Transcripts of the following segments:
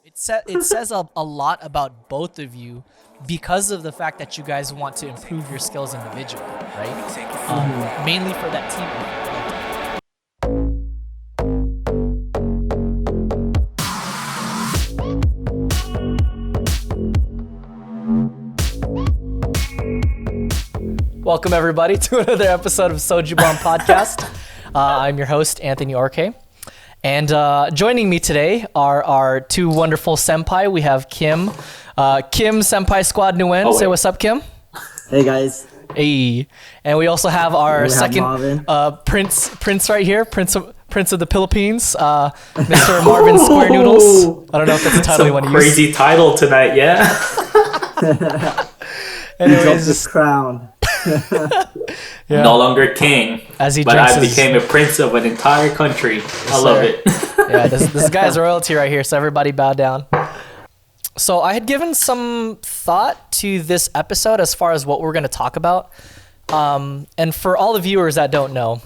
It says a lot about both of you because of the fact that you guys want to improve your skills individually, right? Mainly for that team effort. Welcome everybody to another episode of Soju Podcast. I'm your host, Anthony Orke. And joining me today are our two wonderful senpai. We have Kim, Kim Senpai Squad Nguyen. Say what's up, Kim. Hey guys. Hey. And we also have our second Marvin. Prince right here, Prince of the Philippines, Mr. Marvin Square Noodles. I don't know if that's the title you want to use. Crazy title tonight, yeah. Anyways, this crown. Yeah. No longer king, As he but drinks I became a prince of an entire country. I love it. Yeah, this guy's royalty right here, so everybody bow down. So I had given some thought to this episode as far as what we're going to talk about. And for all the viewers that don't know,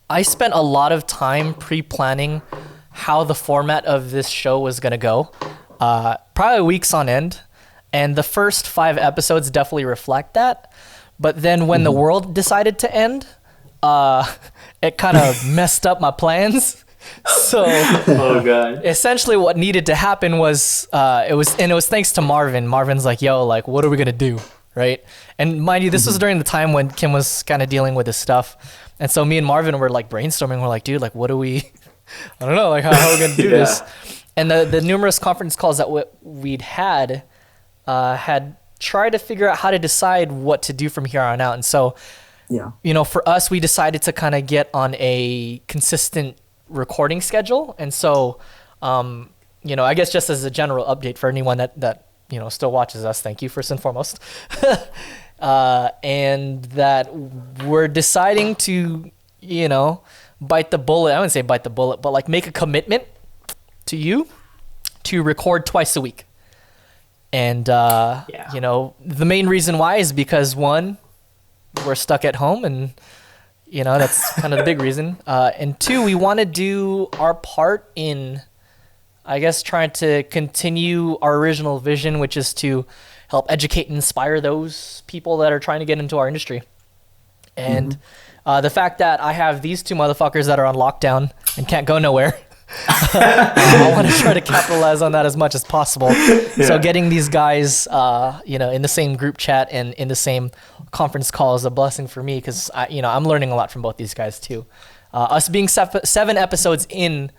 I spent a lot of time pre-planning how the format of this show was going to go, probably weeks on end. And the first 5 episodes definitely reflect that. But then when the world decided to end, it kind of messed up my plans. So Oh god. essentially what needed to happen was it was thanks to Marvin. Marvin's like, yo, like, what are we gonna do? Right? And mind you, this was during the time when Kim was kind of dealing with his stuff. And so me and Marvin were like brainstorming. We're like, dude, like, what do we, I don't know, like, how are we gonna do this? And the numerous conference calls that we'd had tried to figure out how to decide what to do from here on out. And so, you know, for us, we decided to kind of get on a consistent recording schedule. And so, you know, I guess just as a general update for anyone that you know, still watches us, thank you first and foremost. And that we're deciding to, you know, bite the bullet. I wouldn't say bite the bullet, but like make a commitment to you to record twice a week. And, you know, the main reason why is because, one, we're stuck at home and, you know, that's kind of the big reason. And 2, we want to do our part in, I guess, trying to continue our original vision, which is to help educate and inspire those people that are trying to get into our industry. And the fact that I have these two motherfuckers that are on lockdown and can't go nowhere, I want to try to capitalize on that as much as possible. Yeah. So getting these guys, you know, in the same group chat and in the same conference call is a blessing for me because, you know, I'm learning a lot from both these guys too. Us being 7 episodes in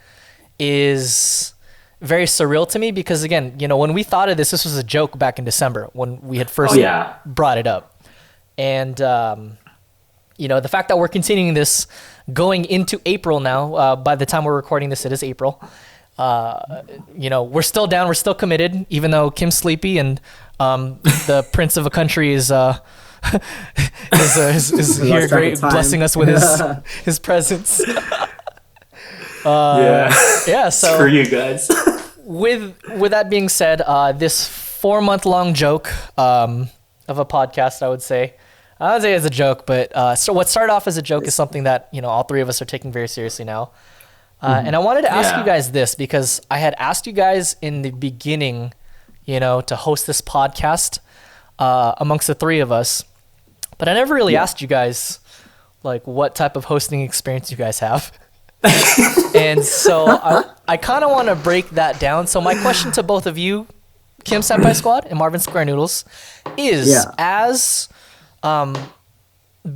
is very surreal to me because, again, you know, when we thought of this was a joke back in December when we had first brought it up. And, you know, the fact that we're continuing this going into April now, by the time we're recording this, it is April. You know, we're still down, we're still committed, even though Kim's sleepy and the prince of a country is here blessing us with his presence. Yeah, so for you guys. with that being said, this 4-month-long joke of a podcast, I would say it's a joke, but so what started off as a joke is something that, you know, all 3 of us are taking very seriously now. And I wanted to ask you guys this because I had asked you guys in the beginning, you know, to host this podcast amongst the 3 of us, but I never really asked you guys like what type of hosting experience you guys have. And so I kind of want to break that down. So my question to both of you, Kim Senpai Squad and Marvin Square Noodles, is as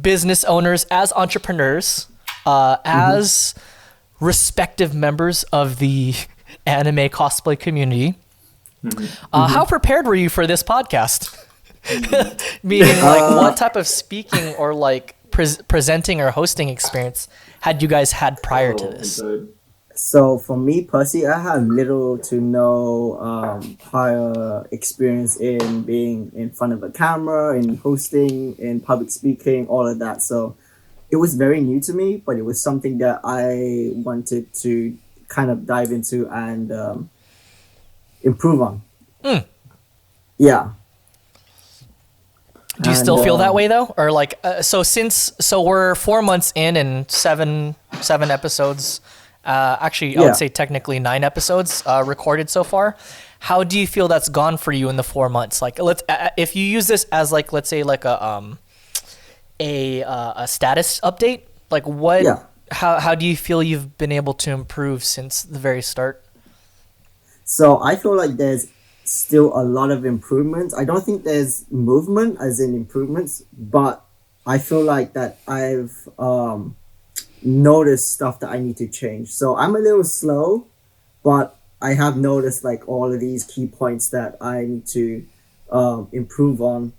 business owners, as entrepreneurs, as respective members of the anime cosplay community, how prepared were you for this podcast? Meaning, like, what type of speaking or like presenting or hosting experience had you guys had prior to this? So for me personally, I have little to no prior experience in being in front of a camera, in hosting, in public speaking, all of that. So it was very new to me, but it was something that I wanted to kind of dive into and improve on. Yeah. Do you still feel that way though? Or like, so we're 4 months in and seven episodes Actually, I would say technically 9 episodes recorded so far. How do you feel that's gone for you in the 4 months? Like, if you use this as like, let's say like a status update, like what? Yeah. How do you feel you've been able to improve since the very start? So I feel like there's still a lot of improvements. I don't think there's movement as in improvements, but I feel like that I've noticed stuff that I need to change. So I'm a little slow, but I have noticed like all of these key points that I need to improve on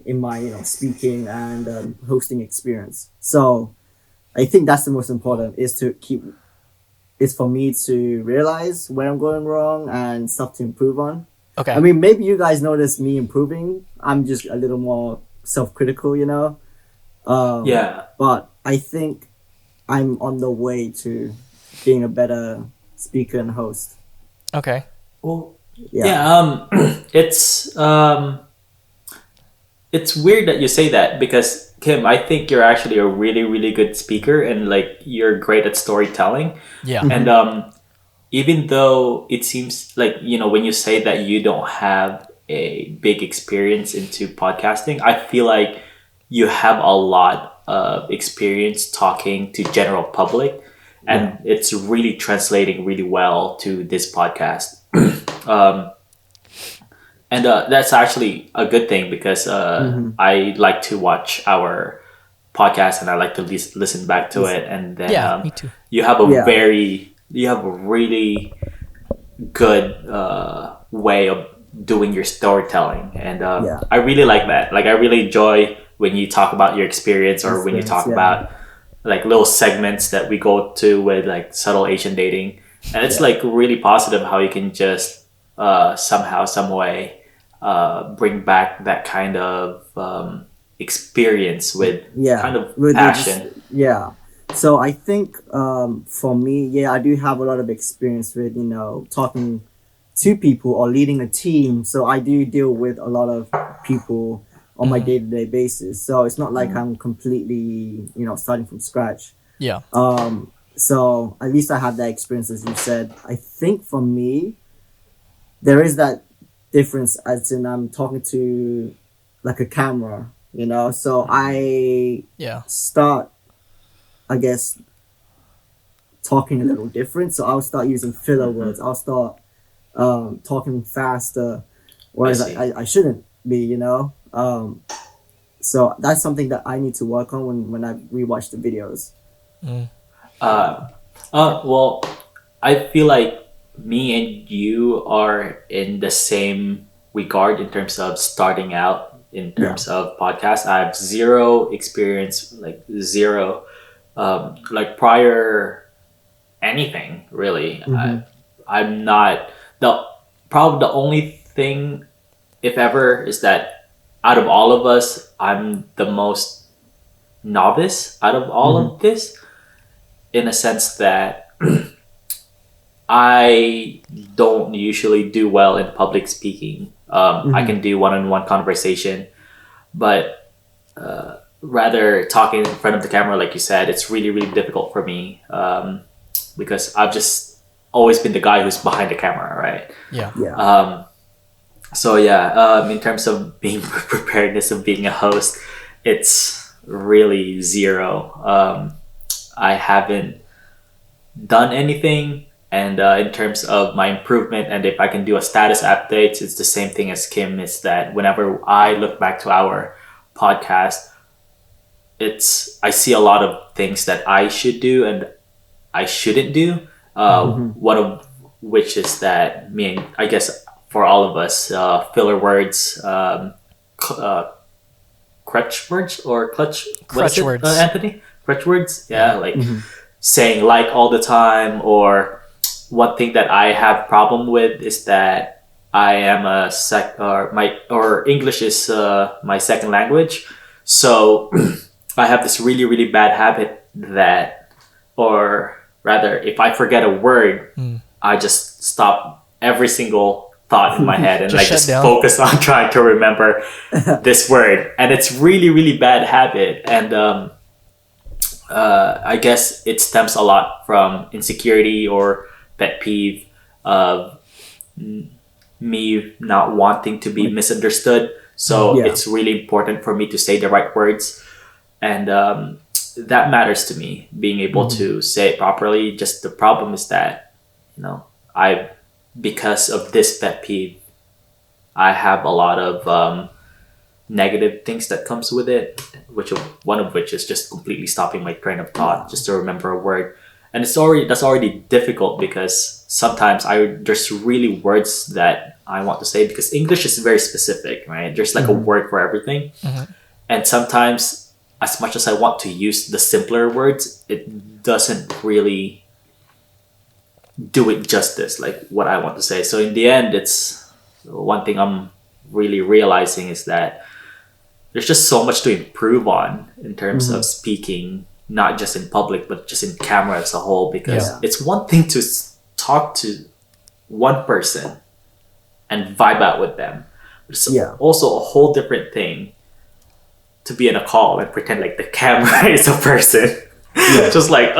in my speaking and hosting experience. So I think that's the most important is for me to realize where I'm going wrong and stuff to improve on. Okay. I mean, maybe you guys notice me improving. I'm just a little more self-critical, Yeah. But I think I'm on the way to being a better speaker and host. Okay. Well, yeah. It's weird that you say that because Kim, I think you're actually a really, really good speaker and like you're great at storytelling. Yeah. And even though it seems like, when you say that you don't have a big experience into podcasting, I feel like you have a lot of experience talking to general public and it's really translating really well to this podcast. And that's actually a good thing because I like to watch our podcast and I like to listen back to it. And then me too. you have a really good way of doing your storytelling. And I really like that. Like I really enjoy when you talk about your experience or when you talk about like little segments that we go to with like subtle Asian dating. And it's like really positive how you can just somehow, some way bring back that kind of experience with kind of passion. So I think for me, I do have a lot of experience with, talking to people or leading a team. So I do deal with a lot of people on my day-to-day basis. So it's not like I'm completely, starting from scratch. Yeah. So at least I have that experience, as you said. I think for me, there is that difference as in I'm talking to like a camera, so I start, I guess, talking a little different. So I'll start using filler words. I'll start talking faster, whereas I shouldn't be, so that's something that I need to work on when I rewatch the videos. Well, I feel like me and you are in the same regard in terms of starting out in terms of podcasts. I have zero experience, like zero, like prior anything really. I'm not probably the only thing, if ever, is that out of all of us, I'm the most novice out of all of this, in a sense that I don't usually do well in public speaking. I can do one-on-one conversation, but rather talking in front of the camera, like you said, it's really, really difficult for me because I've just always been the guy who's behind the camera, right? In terms of being preparedness of being a host, it's really zero. I haven't done anything. And in terms of my improvement, and if I can do a status update, it's the same thing as Kim, is that whenever I look back to our podcast, I see a lot of things that I should do and I shouldn't do. One of which is that I guess for all of us, filler words, crutch words or clutch words, Anthony? Crutch words? Yeah, like saying like all the time, or one thing that I have problem with is that I am English is my second language. So I have this really, really bad habit that, or rather, if I forget a word, I just stop every single thought in my head and just focus on trying to remember this word. And it's really, really bad habit. And I guess it stems a lot from insecurity or pet peeve of me not wanting to be misunderstood. So Yeah. it's really important for me to say the right words. And that matters to me, being able to say it properly. Just the problem is that, I, because of this pet peeve, I have a lot of negative things that comes with it, which one of which is just completely stopping my train of thought just to remember a word. And that's already difficult because sometimes there's really words that I want to say because English is very specific, right? There's like a word for everything. And sometimes as much as I want to use the simpler words, it doesn't really do it justice, like what I want to say. So in the end, it's one thing I'm really realizing is that there's just so much to improve on in terms of speaking, not just in public, but just in camera as a whole, because it's one thing to talk to one person and vibe out with them. It's also a whole different thing to be in a call and pretend like the camera is a person. Just like,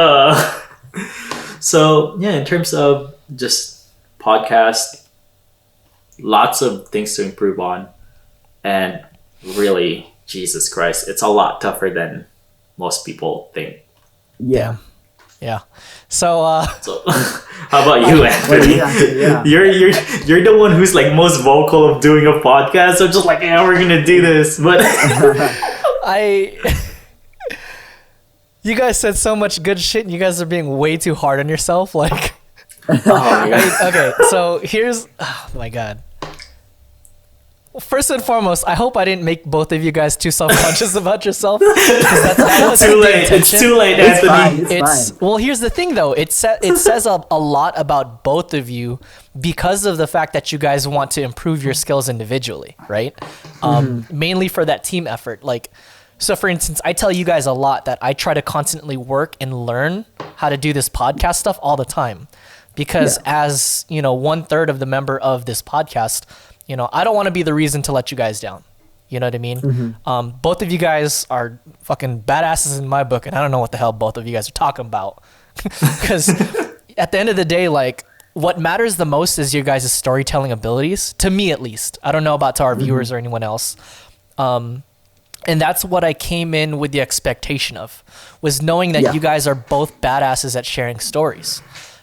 So, yeah, in terms of just podcast, lots of things to improve on. And really, Jesus Christ, it's a lot tougher than most people think. Yeah. Yeah. So, So, how about you, Anthony? You're the one who's like most vocal of doing a podcast. So just like, yeah, we're gonna do this, but you guys said so much good shit, and you guys are being way too hard on yourself. Like, oh my God. okay, so oh my God. Well, first and foremost, I hope I didn't make both of you guys too self-conscious about yourself. That was Too late. It's too late, Anthony. It's fine. Well, here's the thing, though. It says a lot about both of you because of the fact that you guys want to improve your skills individually, right? Mainly for that team effort. Like, so for instance, I tell you guys a lot that I try to constantly work and learn how to do this podcast stuff all the time. Because as, 1/3 of the member of this podcast, I don't want to be the reason to let you guys down. You know what I mean? Both of you guys are fucking badasses in my book, and I don't know what the hell both of you guys are talking about. Because at the end of the day, like, what matters the most is your guys' storytelling abilities, to me at least. I don't know about to our viewers or anyone else. And that's what I came in with the expectation of, was knowing that you guys are both badasses at sharing stories.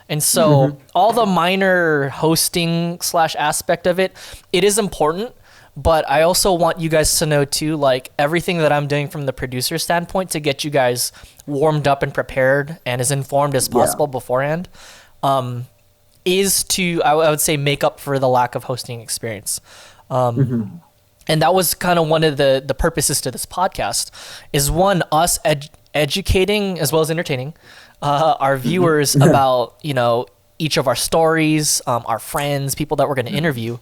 And so all the minor hosting / aspect of it, it is important, but I also want you guys to know too, like, everything that I'm doing from the producer standpoint to get you guys warmed up and prepared and as informed as possible beforehand, is to, I would say, make up for the lack of hosting experience. And that was kind of one of the purposes to this podcast, is one, us educating as well as entertaining our viewers about, each of our stories, our friends, people that we're going to interview.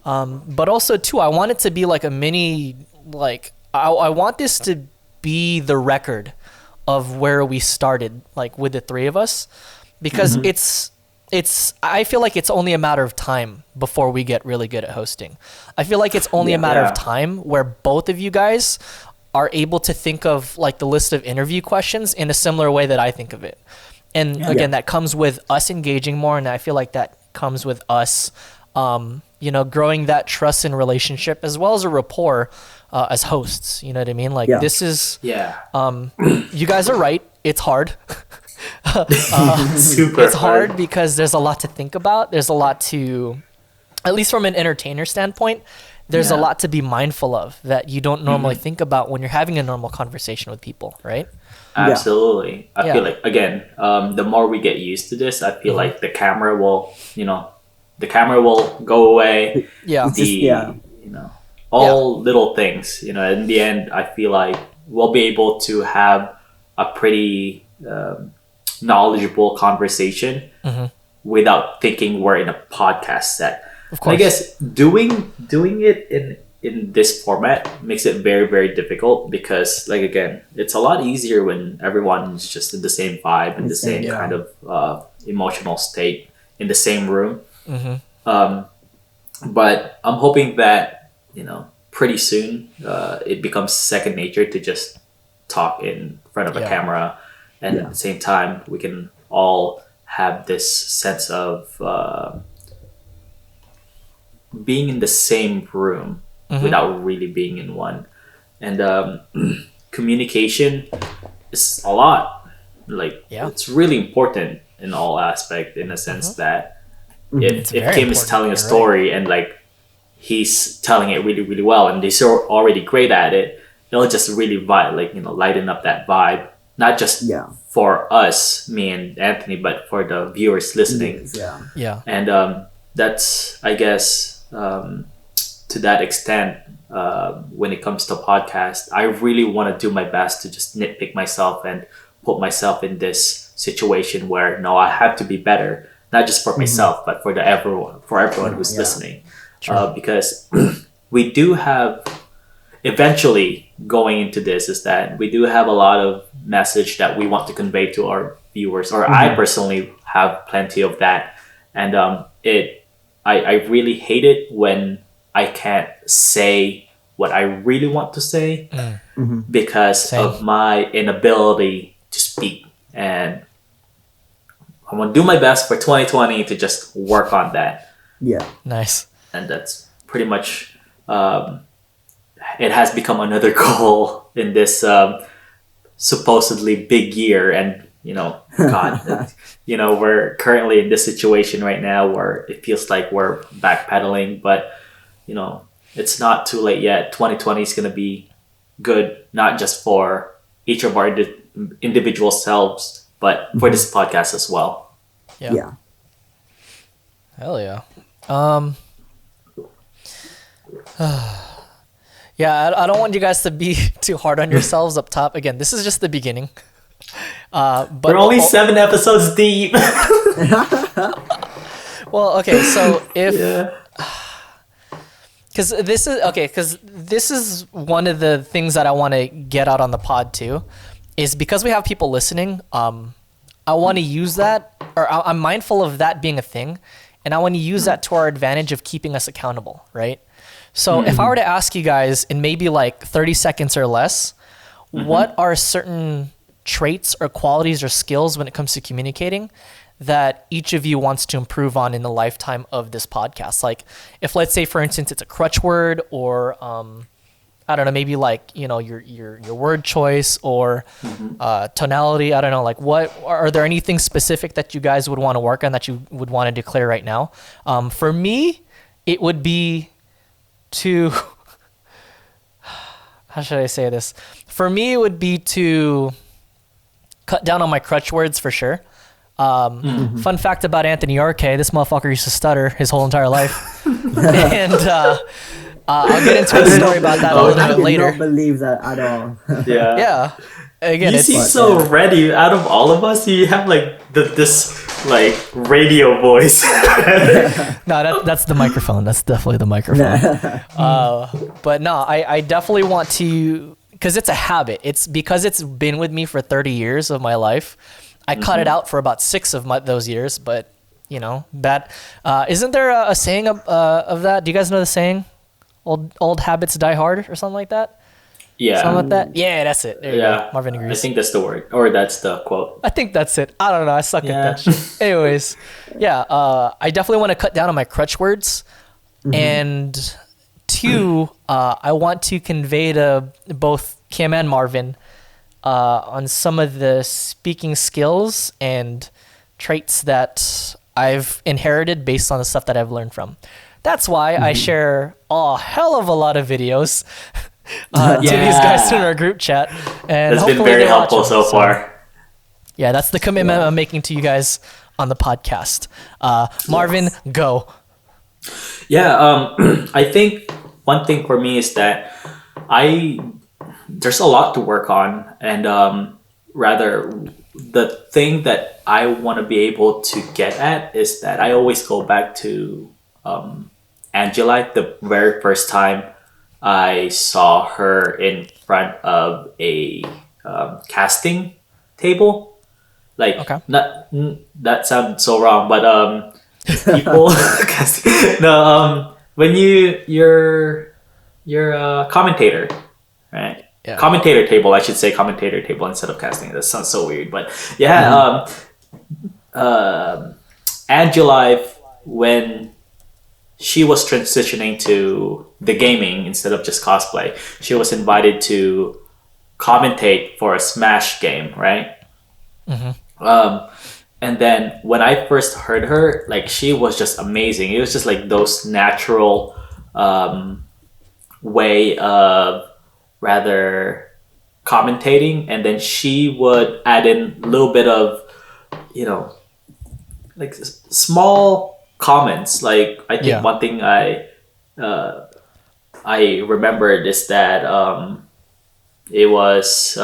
But also too, I want it to be like a mini, like, I want this to be the record of where we started, like with the three of us, because I feel like it's only a matter of time before we get really good at hosting. I feel like it's only a matter of time where both of you guys are able to think of like the list of interview questions in a similar way that I think of it. And again, that comes with us engaging more. And I feel like that comes with us, growing that trust and relationship as well as a rapport as hosts. You know what I mean? Like this is, you guys are right. It's hard. Super it's hard because there's a lot to think about. There's a lot to, at least from an entertainer standpoint, there's a lot to be mindful of that you don't normally think about when you're having a normal conversation with people, right? Absolutely. I feel like, again, the more we get used to this, I feel like the camera will go away. All little things, in the end, I feel like we'll be able to have a pretty knowledgeable conversation without thinking we're in a podcast set. Of course. And I guess doing it in this format makes it very, very difficult because, like, again, it's a lot easier when everyone's just in the same vibe and the same kind of emotional state in the same room. But I'm hoping that, pretty soon it becomes second nature to just talk in front of a camera and at the same time we can all have this sense of being in the same room without really being in one. And communication is a lot. Like, it's really important in all aspect, in a sense that if Kim is telling a story and like he's telling it really, really well, and they're already great at it, it'll just really lighten up that vibe, not just for us, me and Anthony, but for the viewers listening. And that's, I guess, to that extent, when it comes to podcast, I really want to do my best to just nitpick myself and put myself in this situation where no, I have to be better, not just for myself, but for everyone who's listening. Because we do have, eventually going into this, is that we do have a lot of message that we want to convey to our viewers, or I personally have plenty of that. And I really hate it when I can't say what I really want to say because of my inability to speak. And I'm going to do my best for 2020 to just work on that. Yeah. Nice. And that's pretty much, it has become another goal in this supposedly big year. And, God, we're currently in this situation right now where it feels like we're backpedaling, but, it's not too late yet. 2020 is going to be good, not just for each of our individual selves, but for this podcast as well. Yeah. Hell yeah. I don't want you guys to be too hard on yourselves up top. Again, this is just the beginning. But we're only 7 episodes deep. Well, okay, so if because this is one of the things that I want to get out on the pod too, is because we have people listening. I want to use that, or I'm mindful of that being a thing, and I want to use that to our advantage of keeping us accountable, right? So if I were to ask you guys in maybe like 30 seconds or less, what are certain traits or qualities or skills when it comes to communicating that each of you wants to improve on in the lifetime of this podcast? Like if, let's say, for instance, it's a crutch word, or I don't know, maybe like, your word choice or tonality. I don't know, like what are there anything specific that you guys would want to work on that you would want to declare right now? For me, it would be to how should I say this? For me, it would be to cut down on my crutch words for sure. Fun fact about Anthony Arke, this motherfucker used to stutter his whole entire life. And I'll get into a story about that a little bit later. I don't believe that at all. Yeah. Again, you seem so ready. Out of all of us, you have like this radio voice. No, that's the microphone. That's definitely the microphone. But no, I definitely want to, because it's a habit. It's because it's been with me for 30 years of my life. I cut it out for about 6 of those years, but that isn't there a saying of that? Do you guys know the saying? Old habits die hard, or something like that. Yeah. Something like that. Yeah, that's it. There you go. Marvin agrees. I think that's the word, or that's the quote. I think that's it. I don't know. I suck at that shit. Anyways, I definitely want to cut down on my crutch words, and 2, I want to convey to both Kim and Marvin on some of the speaking skills and traits that I've inherited based on the stuff that I've learned from. That's why I share a hell of a lot of videos to these guys in our group chat. And that's been very helpful so far. Yeah, that's the commitment I'm making to you guys on the podcast. Marvin, go. Yeah, I think one thing for me is that there's a lot to work on, and rather the thing that I want to be able to get at is that I always go back to Angela, the very first time I saw her in front of a casting table. Like, that sounds so wrong, but people when you're a commentator, right? Yeah. commentator table. I should say commentator table instead of casting. That sounds so weird, but yeah. Angelife, when she was transitioning to the gaming instead of just cosplay, she was invited to commentate for a Smash game, right? And then when I first heard her, like she was just amazing. It was just like those natural way of rather commentating, and then she would add in a little bit of, you know, like small comments. Like I think one thing I remembered is that it was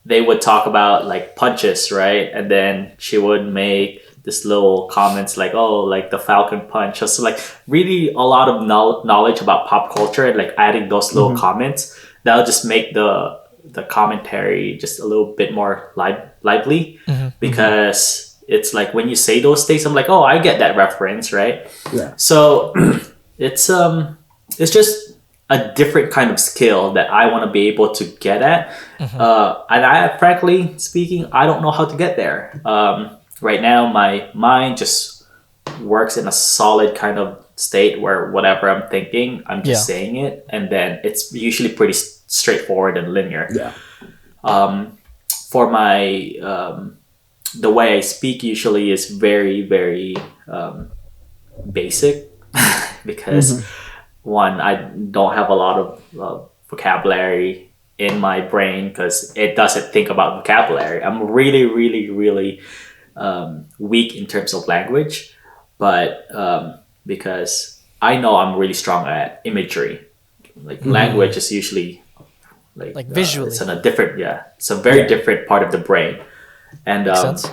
they would talk about like punches, right? And then she would make this little comments like, oh, like the Falcon punch. So like really a lot of knowledge about pop culture, and like adding those little comments that'll just make the commentary just a little bit more lively, because it's like when you say those things, I'm like, oh, I get that reference, right? Yeah. So it's just a different kind of skill that I want to be able to get at. And I, frankly speaking, I don't know how to get there. Right now, my mind just works in a solid kind of state where whatever I'm thinking, I'm just saying it. And then it's usually pretty straightforward and linear. Yeah. For my, the way I speak usually is very, very basic because one, I don't have a lot of vocabulary in my brain because it doesn't think about vocabulary. I'm really, really, really weak in terms of language, but because I know I'm really strong at imagery. Like language is usually like visually. It's in a different, it's a very different part of the brain. And Makes sense.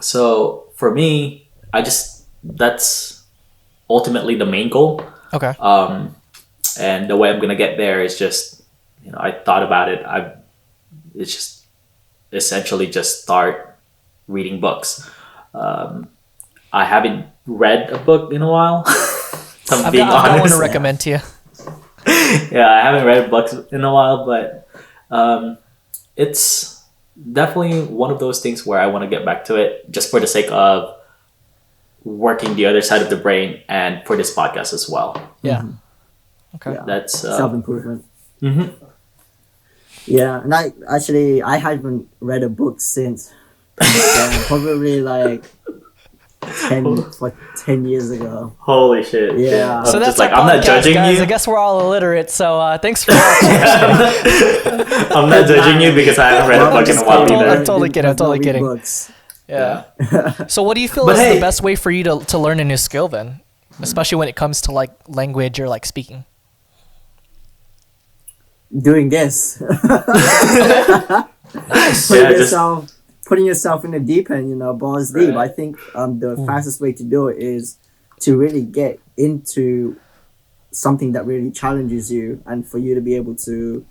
so for me, that's ultimately the main goal. Okay. And the way I'm gonna get there is just, I thought about it. It's just essentially just start reading books. I haven't read a book in a while. I've got one to recommend to you. Yeah, I haven't read books in a while, but it's definitely one of those things where I want to get back to it just for the sake of working the other side of the brain and for this podcast as well. Yeah. Okay. Yeah. That's self-improvement. Yeah, and I haven't read a book since probably like 10 years ago. Holy shit. Yeah. So that's just like, our I'm not podcast, judging guys. you. I guess we're all illiterate, so thanks for watching. I'm not judging you because I haven't read a book in a while I'm either. totally kidding. I'm totally kidding. Books. Yeah. So what do you feel But is hey- the best way for you to learn a new skill then? Especially when it comes to like language or like speaking. Doing this. Nice. Putting yourself in the deep end, balls deep. Right. I think the fastest way to do it is to really get into something that really challenges you, and for you to be able to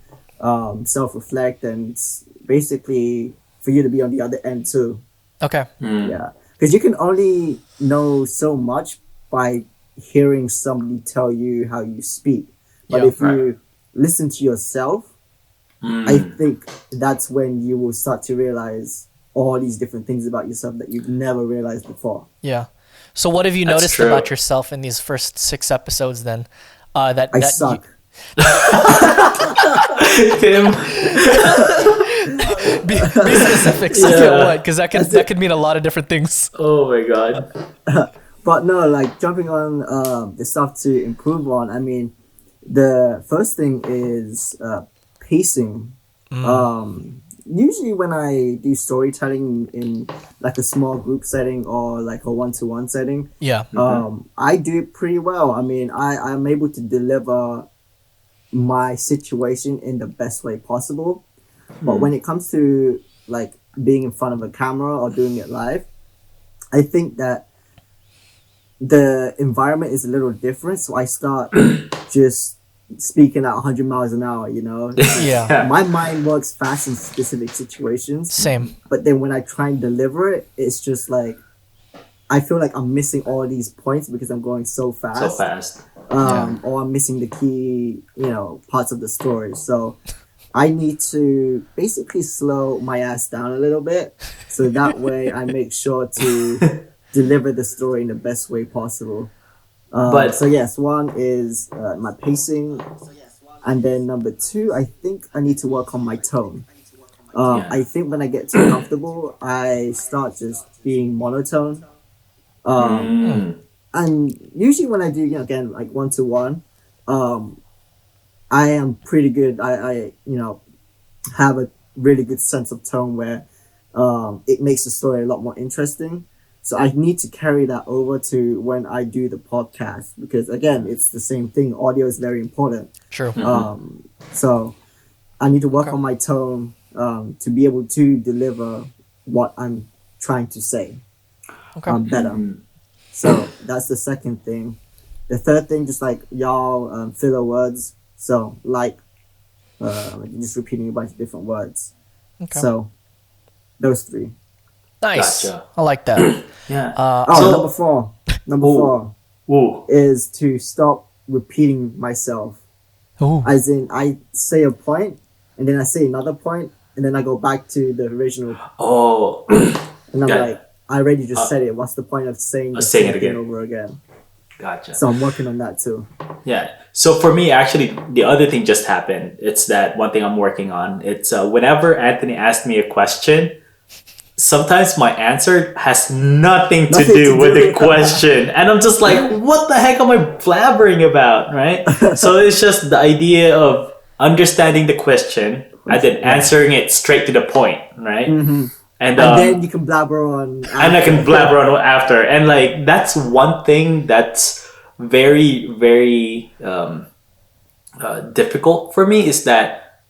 self-reflect, and basically for you to be on the other end too. Okay. Yeah, because you can only know so much by hearing somebody tell you how you speak, but Yeah. if you listen to yourself, I think that's when you will start to realize all these different things about yourself that you've never realized before. Yeah. So what have you That's noticed true. about yourself in these first 6 episodes then? That I that suck. Tim. Be specific. So Yeah. what? Because that could mean a lot of different things. Oh my god. But no, like jumping on the stuff to improve on, I mean, the first thing is pacing. Usually when I do storytelling in like a small group setting or like a one-to-one setting, Yeah. I do it pretty well. I mean, I'm able to deliver my situation in the best way possible. But when it comes to like being in front of a camera or doing it live, I think that the environment is a little different. So I start just speaking at 100 miles an hour, Yeah. My mind works fast in specific situations. Same. But then when I try and deliver it, it's just like I feel like I'm missing all these points because I'm going so fast. So fast. Or I'm missing the key, parts of the story. So I need to basically slow my ass down a little bit, so that way I make sure to deliver the story in the best way possible. But So yes, one is my pacing, and then number two, I think I need to work on my tone. Yeah. I think when I get too comfortable, I start just being monotone. Um, and usually when I do, again, like one to one, I am pretty good. I have a really good sense of tone where it makes the story a lot more interesting. So I need to carry that over to when I do the podcast, because again, it's the same thing. Audio is very important. True. So I need to work Okay. on my tone to be able to deliver what I'm trying to say Okay. better. So that's the second thing. The third thing, just like y'all, filler words. So like just repeating a bunch of different words. Okay. So those three. Nice. Gotcha. I like that. Yeah. Oh, So- number four. Number Ooh. four Ooh. is to stop repeating myself. Ooh. As in, I say a point, and then I say another point, and then I go back to the original, Oh. and I'm Got it. like, I already just said it. What's the point of saying the saying same it thing again. over again? Gotcha. So I'm working on that too. Yeah. So for me, actually, the other thing just happened. It's that one thing I'm working on. It's whenever Anthony asked me a question, sometimes my answer has nothing to Nothing do to with do the with- question. And I'm just like, what the heck am I blabbering about? Right? So it's just the idea of understanding the question and then answering it straight to the point. Right? Mm-hmm. And, And then you can blabber on. and I can blabber on after. And like that's one thing that's very, very difficult for me, is that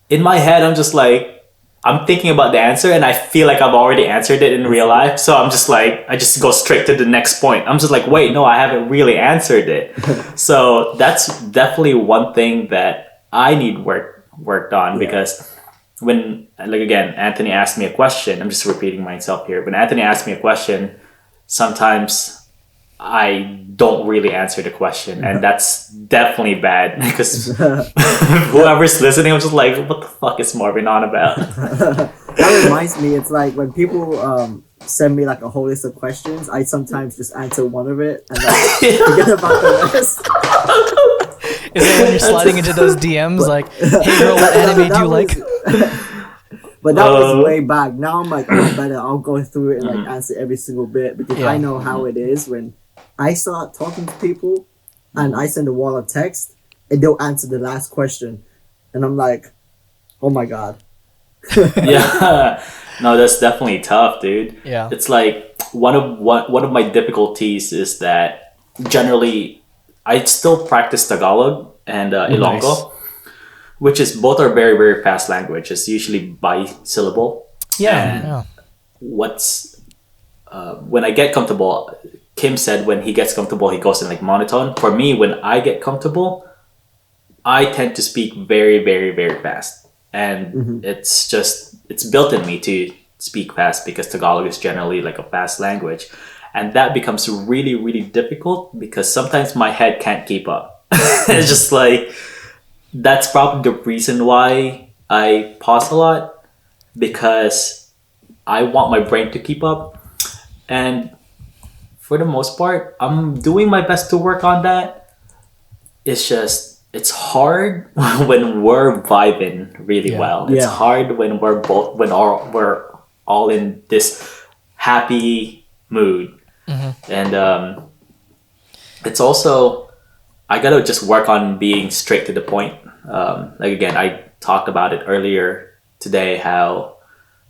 in my head I'm just like, I'm thinking about the answer and I feel like I've already answered it in real life. So I'm just like, I just go straight to the next point. I'm just like, wait, no, I haven't really answered it. So that's definitely one thing that I need worked on, because when, like, again, Anthony asked me a question, I'm just repeating myself here. When Anthony asked me a question, sometimes I don't really answer the question, and that's definitely bad, because whoever's listening, I'm just like, what the fuck is Marvin on about? That reminds me, it's like when people send me like a whole list of questions, I sometimes just answer one of it and like, forget about the rest. Is it when you're sliding into those DMs like, hey girl, what anime do you like? But that was way back. Now I'm like, oh, better. I'll go through it and like answer every single bit, because Yeah. I know how it is when I start talking to people and I send a wall of text and they'll answer the last question, and I'm like, oh my god. Yeah, no, that's definitely tough, dude. Yeah. It's like one of my difficulties is that generally I still practice Tagalog and Ilonggo, which is both are very, very fast languages, usually bisyllable. Yeah. And Yeah. what's when I get comfortable, Kim said when he gets comfortable he goes in like monotone. For me, when I get comfortable, I tend to speak very, very, very fast, and it's built in me to speak fast, because Tagalog is generally like a fast language, and that becomes really, really difficult because sometimes my head can't keep up. It's just like, that's probably the reason why I pause a lot, because I want my brain to keep up. And for the most part, I'm doing my best to work on that. It's just, it's hard when we're vibing really Yeah. well. It's Yeah. hard when we're all in this happy mood. And it's also, I gotta just work on being straight to the point. Like, again, I talked about it earlier today, how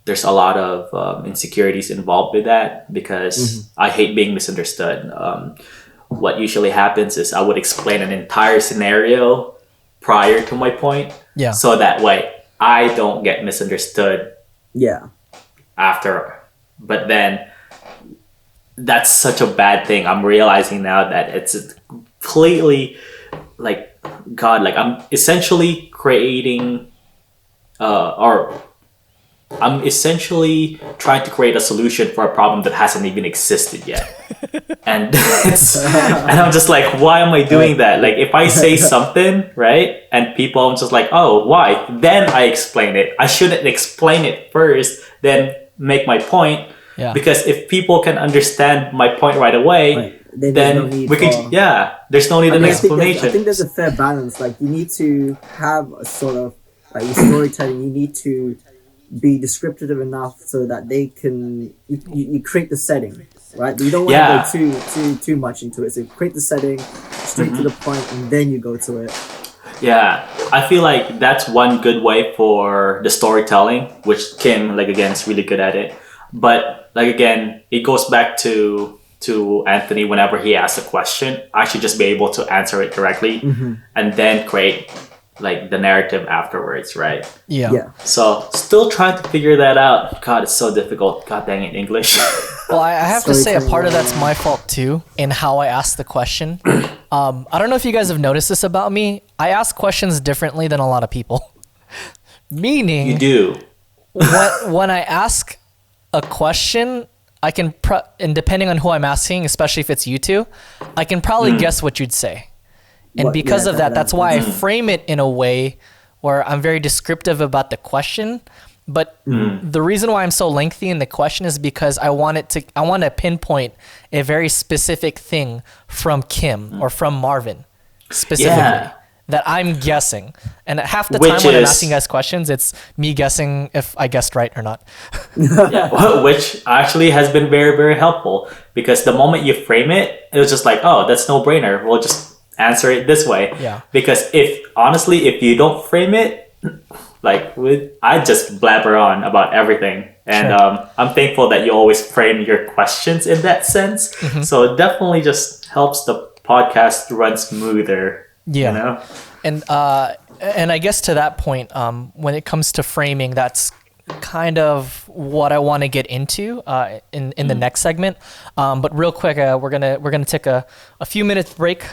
there's a lot of insecurities involved with that, because I hate being misunderstood. What usually happens is I would explain an entire scenario prior to my point, Yeah. so that way I don't get misunderstood Yeah. after. But then that's such a bad thing. I'm realizing now that it's completely like, God, like I'm essentially creating or I'm essentially trying to create a solution for a problem that hasn't even existed yet. And and I'm just like, why am I doing that? Like, if I say something, right, and people are just like, oh, why? Then I explain it. I shouldn't explain it first, then make my point. Yeah. Because if people can understand my point right away, Right. There's then no need we could, for- there's no need I an mean, I explanation. think there's a fair balance. Like, you need to have a sort of, like, with storytelling, you need to be descriptive enough so that they can, you create the setting, right? But you don't want Yeah. to go too much into it. So create the setting, straight to the point, and then you go to it. Yeah, I feel like that's one good way for the storytelling, which Kim, like, again, is really good at it. But like, again, it goes back to Anthony. Whenever he asks a question, I should just be able to answer it directly, and then create like the narrative afterwards, right? Yeah. So still trying to figure that out. God, it's so difficult. God dang it, English. Well, I have to say a Storytelling part of that's 101. my fault too in how I ask the question. I don't know if you guys have noticed this about me. I ask questions differently than a lot of people. Meaning, You do. when I ask a question, I can and depending on who I'm asking, especially if it's you two, I can probably guess what you'd say. And What- because yeah, of that, that's why I Mm. frame it in a way where I'm very descriptive about the question. But the reason why I'm so lengthy in the question is because I want to pinpoint a very specific thing from Kim or from Marvin specifically Yeah. that I'm guessing. And half the Which time when I'm is- asking guys questions, it's me guessing if I guessed right or not. Yeah, which actually has been very, very helpful, because the moment you frame it, it was just like, oh, that's no brainer. We'll just answer it this way. Yeah. Because if you don't frame it, like, I just blabber on about everything. And Sure. I'm thankful that you always frame your questions in that sense. Mm-hmm. So it definitely just helps the podcast run smoother. Yeah. You know? And I guess to that point, when it comes to framing, that's kind of what I want to get into in the next segment. But real quick, we're gonna take a few minutes break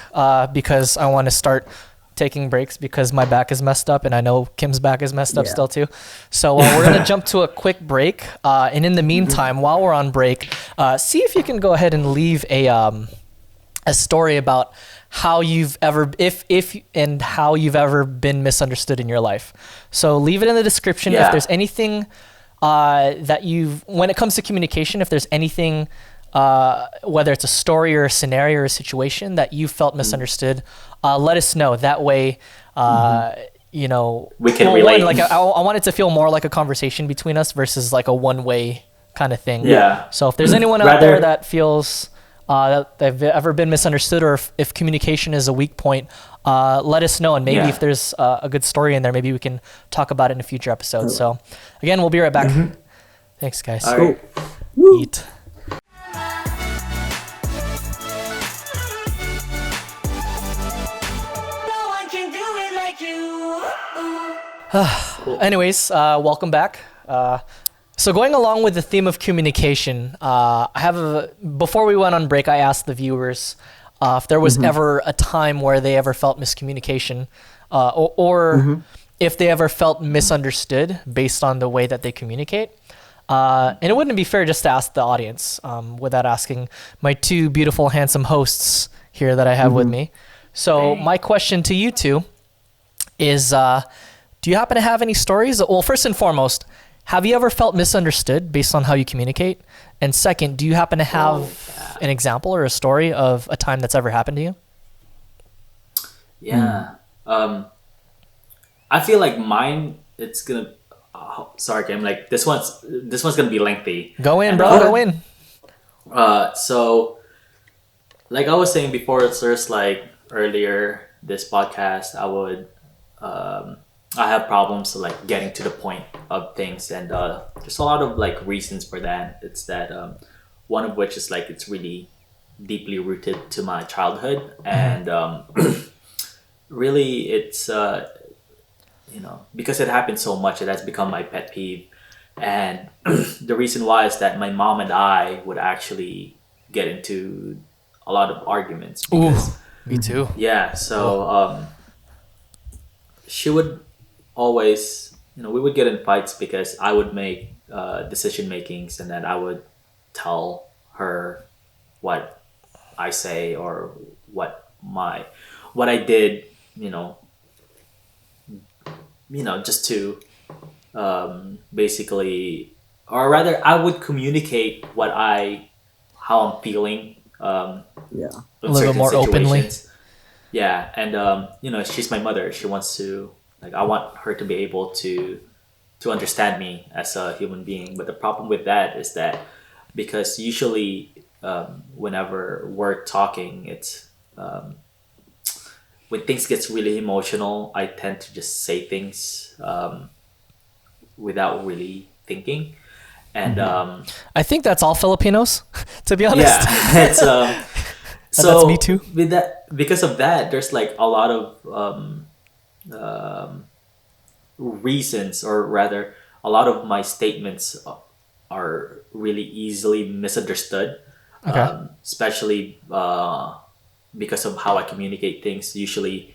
because I want to start taking breaks because my back is messed up and I know Kim's back is messed up Yeah. still too. So we're gonna jump to a quick break. And in the meantime, while we're on break, see if you can go ahead and leave a story about how you've ever how you've ever been misunderstood in your life. So leave it in the description if Yeah. there's anything that when it comes to communication, if there's anything whether it's a story or a scenario or a situation that you felt misunderstood, let us know. That way you know, We can one, relate. like I want it to feel more like a conversation between us versus like a one-way kind of thing. Yeah. So if there's anyone out Rather- there that feels that they've ever been misunderstood, or if communication is a weak point, let us know. And maybe Yeah. if there's a good story in there, maybe we can talk about it in a future episode. So again, we'll be right back. Thanks, guys. All right. Eat. No one can do it like you. Anyways, welcome back. So going along with the theme of communication, before we went on break, I asked the viewers if there was ever a time where they ever felt miscommunication, or if they ever felt misunderstood based on the way that they communicate. And it wouldn't be fair just to ask the audience without asking my two beautiful, handsome hosts here that I have with me. So my question to you two is, do you happen to have any stories? Well, first and foremost, have you ever felt misunderstood based on how you communicate? And second, do you happen to have an example or a story of a time that's ever happened to you? Yeah. I feel like mine, it's gonna. Oh, sorry, Kim. Like this one's gonna be lengthy. Go in, And, bro. Go in. So, like I was saying before, it's just like earlier this podcast, I have problems like getting to the point of things, and there's a lot of like reasons for that. It's that one of which is like it's really deeply rooted to my childhood, and really it's because it happened so much, it has become my pet peeve. And the reason why is that my mom and I would actually get into a lot of arguments because Me too. yeah, so she would always, we would get in fights because I would make decision makings, and then I would tell her what I say or what I did, just to basically, or rather, I would communicate how I'm feeling Yeah. in A little certain more openly. situations. Yeah, and she's my mother. She wants to, like, I want her to be able to understand me as a human being. But the problem with that is that because usually whenever we're talking, it's when things gets really emotional, I tend to just say things without really thinking, and I think that's all Filipinos, to be honest. yeah, it's so that's me too. with that, because of that, there's like a lot of reasons, or rather, a lot of my statements are really easily misunderstood, Okay. especially because of how I communicate things. Usually,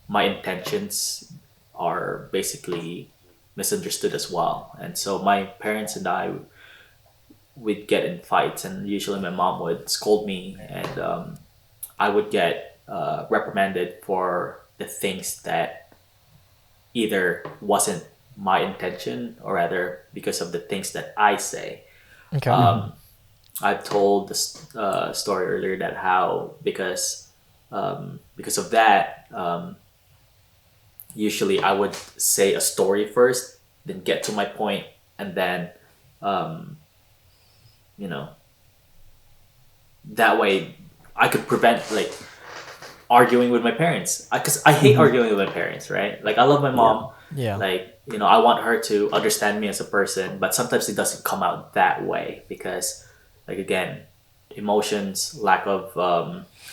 my intentions are basically misunderstood as well, and so my parents and I would get in fights, and usually my mom would scold me, and I would get reprimanded for the things that either wasn't my intention, or rather because of the things that I say. Okay. I've told this story earlier that how because of that, usually I would say a story first, then get to my point, and then um, you know that way I could prevent like arguing with my parents, because I hate arguing with my parents, right? Like, I love my mom. Yeah. Like, I want her to understand me as a person, but sometimes it doesn't come out that way because, like, again, emotions, lack of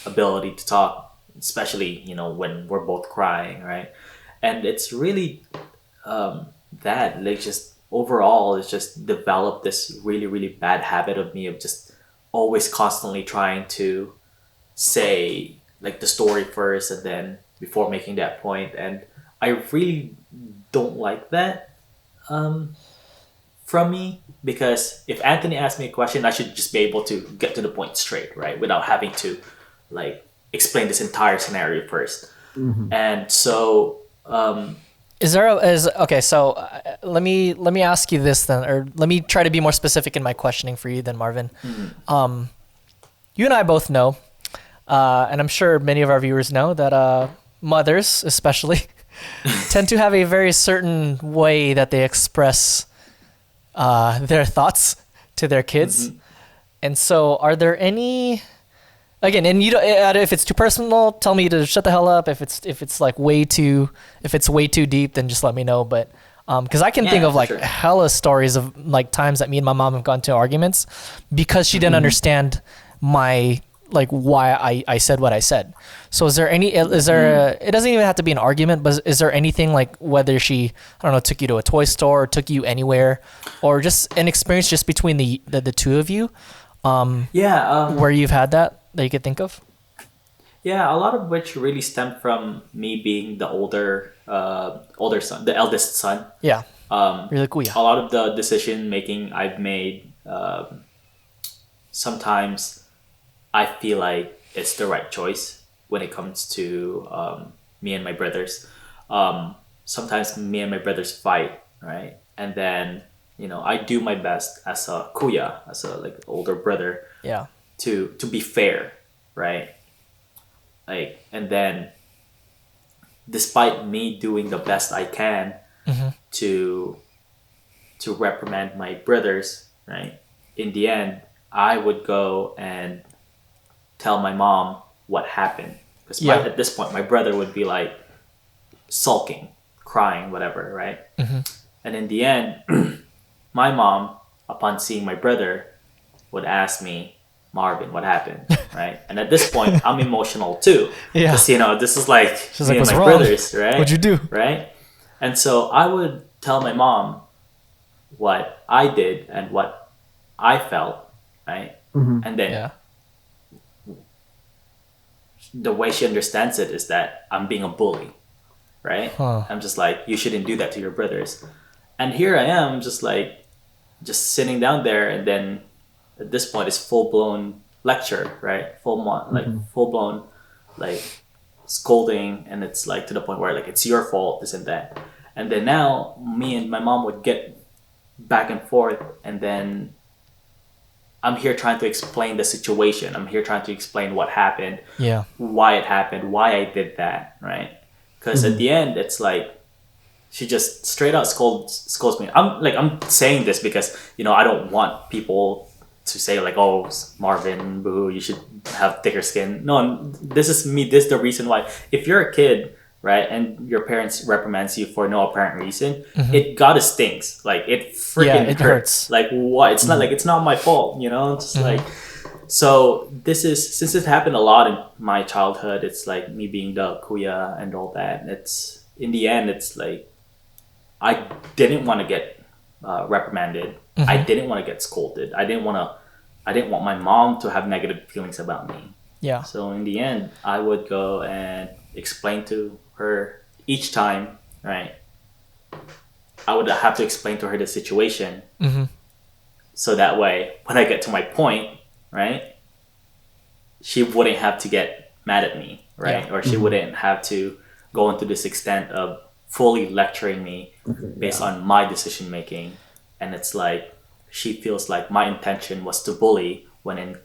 ability to talk, especially when we're both crying, right? And it's really that, like, just overall, it's just developed this really really bad habit of me of just always constantly trying to say like the story first, and then before making that point. And I really don't like that from me, because if Anthony asks me a question, I should just be able to get to the point straight, right, without having to like explain this entire scenario 1st. And so Okay, so let me ask you this then, or let me try to be more specific in my questioning for you then, Marvin. You and I both know, and I'm sure many of our viewers know, that mothers especially tend to have a very certain way that they express their thoughts to their kids. And so are there any, again, and you don't, if it's too personal, tell me to shut the hell up. If it's like way too deep, then just let me know. But because I can think of like sure. hella stories of like times that me and my mom have gone to arguments because she didn't understand my, like, why I said what I said. So is there any, it doesn't even have to be an argument, but is there anything like whether she, I don't know, took you to a toy store or took you anywhere, or just an experience just between the two of you, where you've had that you could think of? Yeah, a lot of which really stemmed from me being the older son, the eldest son. Yeah. Really cool. Yeah. A lot of the decision making I've made, sometimes I feel like it's the right choice when it comes to me and my brothers. Sometimes me and my brothers fight, right? And then I do my best as a kuya, as a like older brother, Yeah. to be fair, right? Like, and then despite me doing the best I can to reprimand my brothers, right? In the end, I would go and tell my mom what happened, because at this point my brother would be like sulking, crying, whatever, right? And in the end, my mom, upon seeing my brother, would ask me, Marvin, what happened? Right? And at this point, I'm emotional too. Yeah. Because, this is like She's me like, and "What's my wrong? brothers, right? What'd you do?" Right? And so I would tell my mom what I did and what I felt, right? And then Yeah. the way she understands it is that I'm being a bully, right? Huh. I'm just like, you shouldn't do that to your brothers. And here I am, just like, just sitting down there, and then at this point it's full blown lecture, right? Full blown like scolding, and it's like to the point where like it's your fault, this and that. And then now me and my mom would get back and forth, and then I'm here trying to explain the situation. I'm here trying to explain what happened, Yeah. why it happened, why I did that, right? Because at the end, it's like she just straight out scolds me. I'm saying this because I don't want people to say like, oh, Marvin, boo, you should have thicker skin. No, this is me. This is the reason why. If you're a kid, right, and your parents reprimands you for no apparent reason, it gotta stings. Like it freaking it hurts. Like what? It's not like it's not my fault, It's just like. So since it happened a lot in my childhood, it's like me being the kuya and all that. It's in the end, it's like I didn't want to get reprimanded. I didn't want to get scolded. I didn't want my mom to have negative feelings about me. Yeah. So in the end, I would go and explain to her each time, right? I would have to explain to her the situation. So that way, when I get to my point, right, she wouldn't have to get mad at me, right? Yeah. Or she wouldn't have to go into this extent of fully lecturing me based on my decision making. And it's like she feels like my intention was to bully when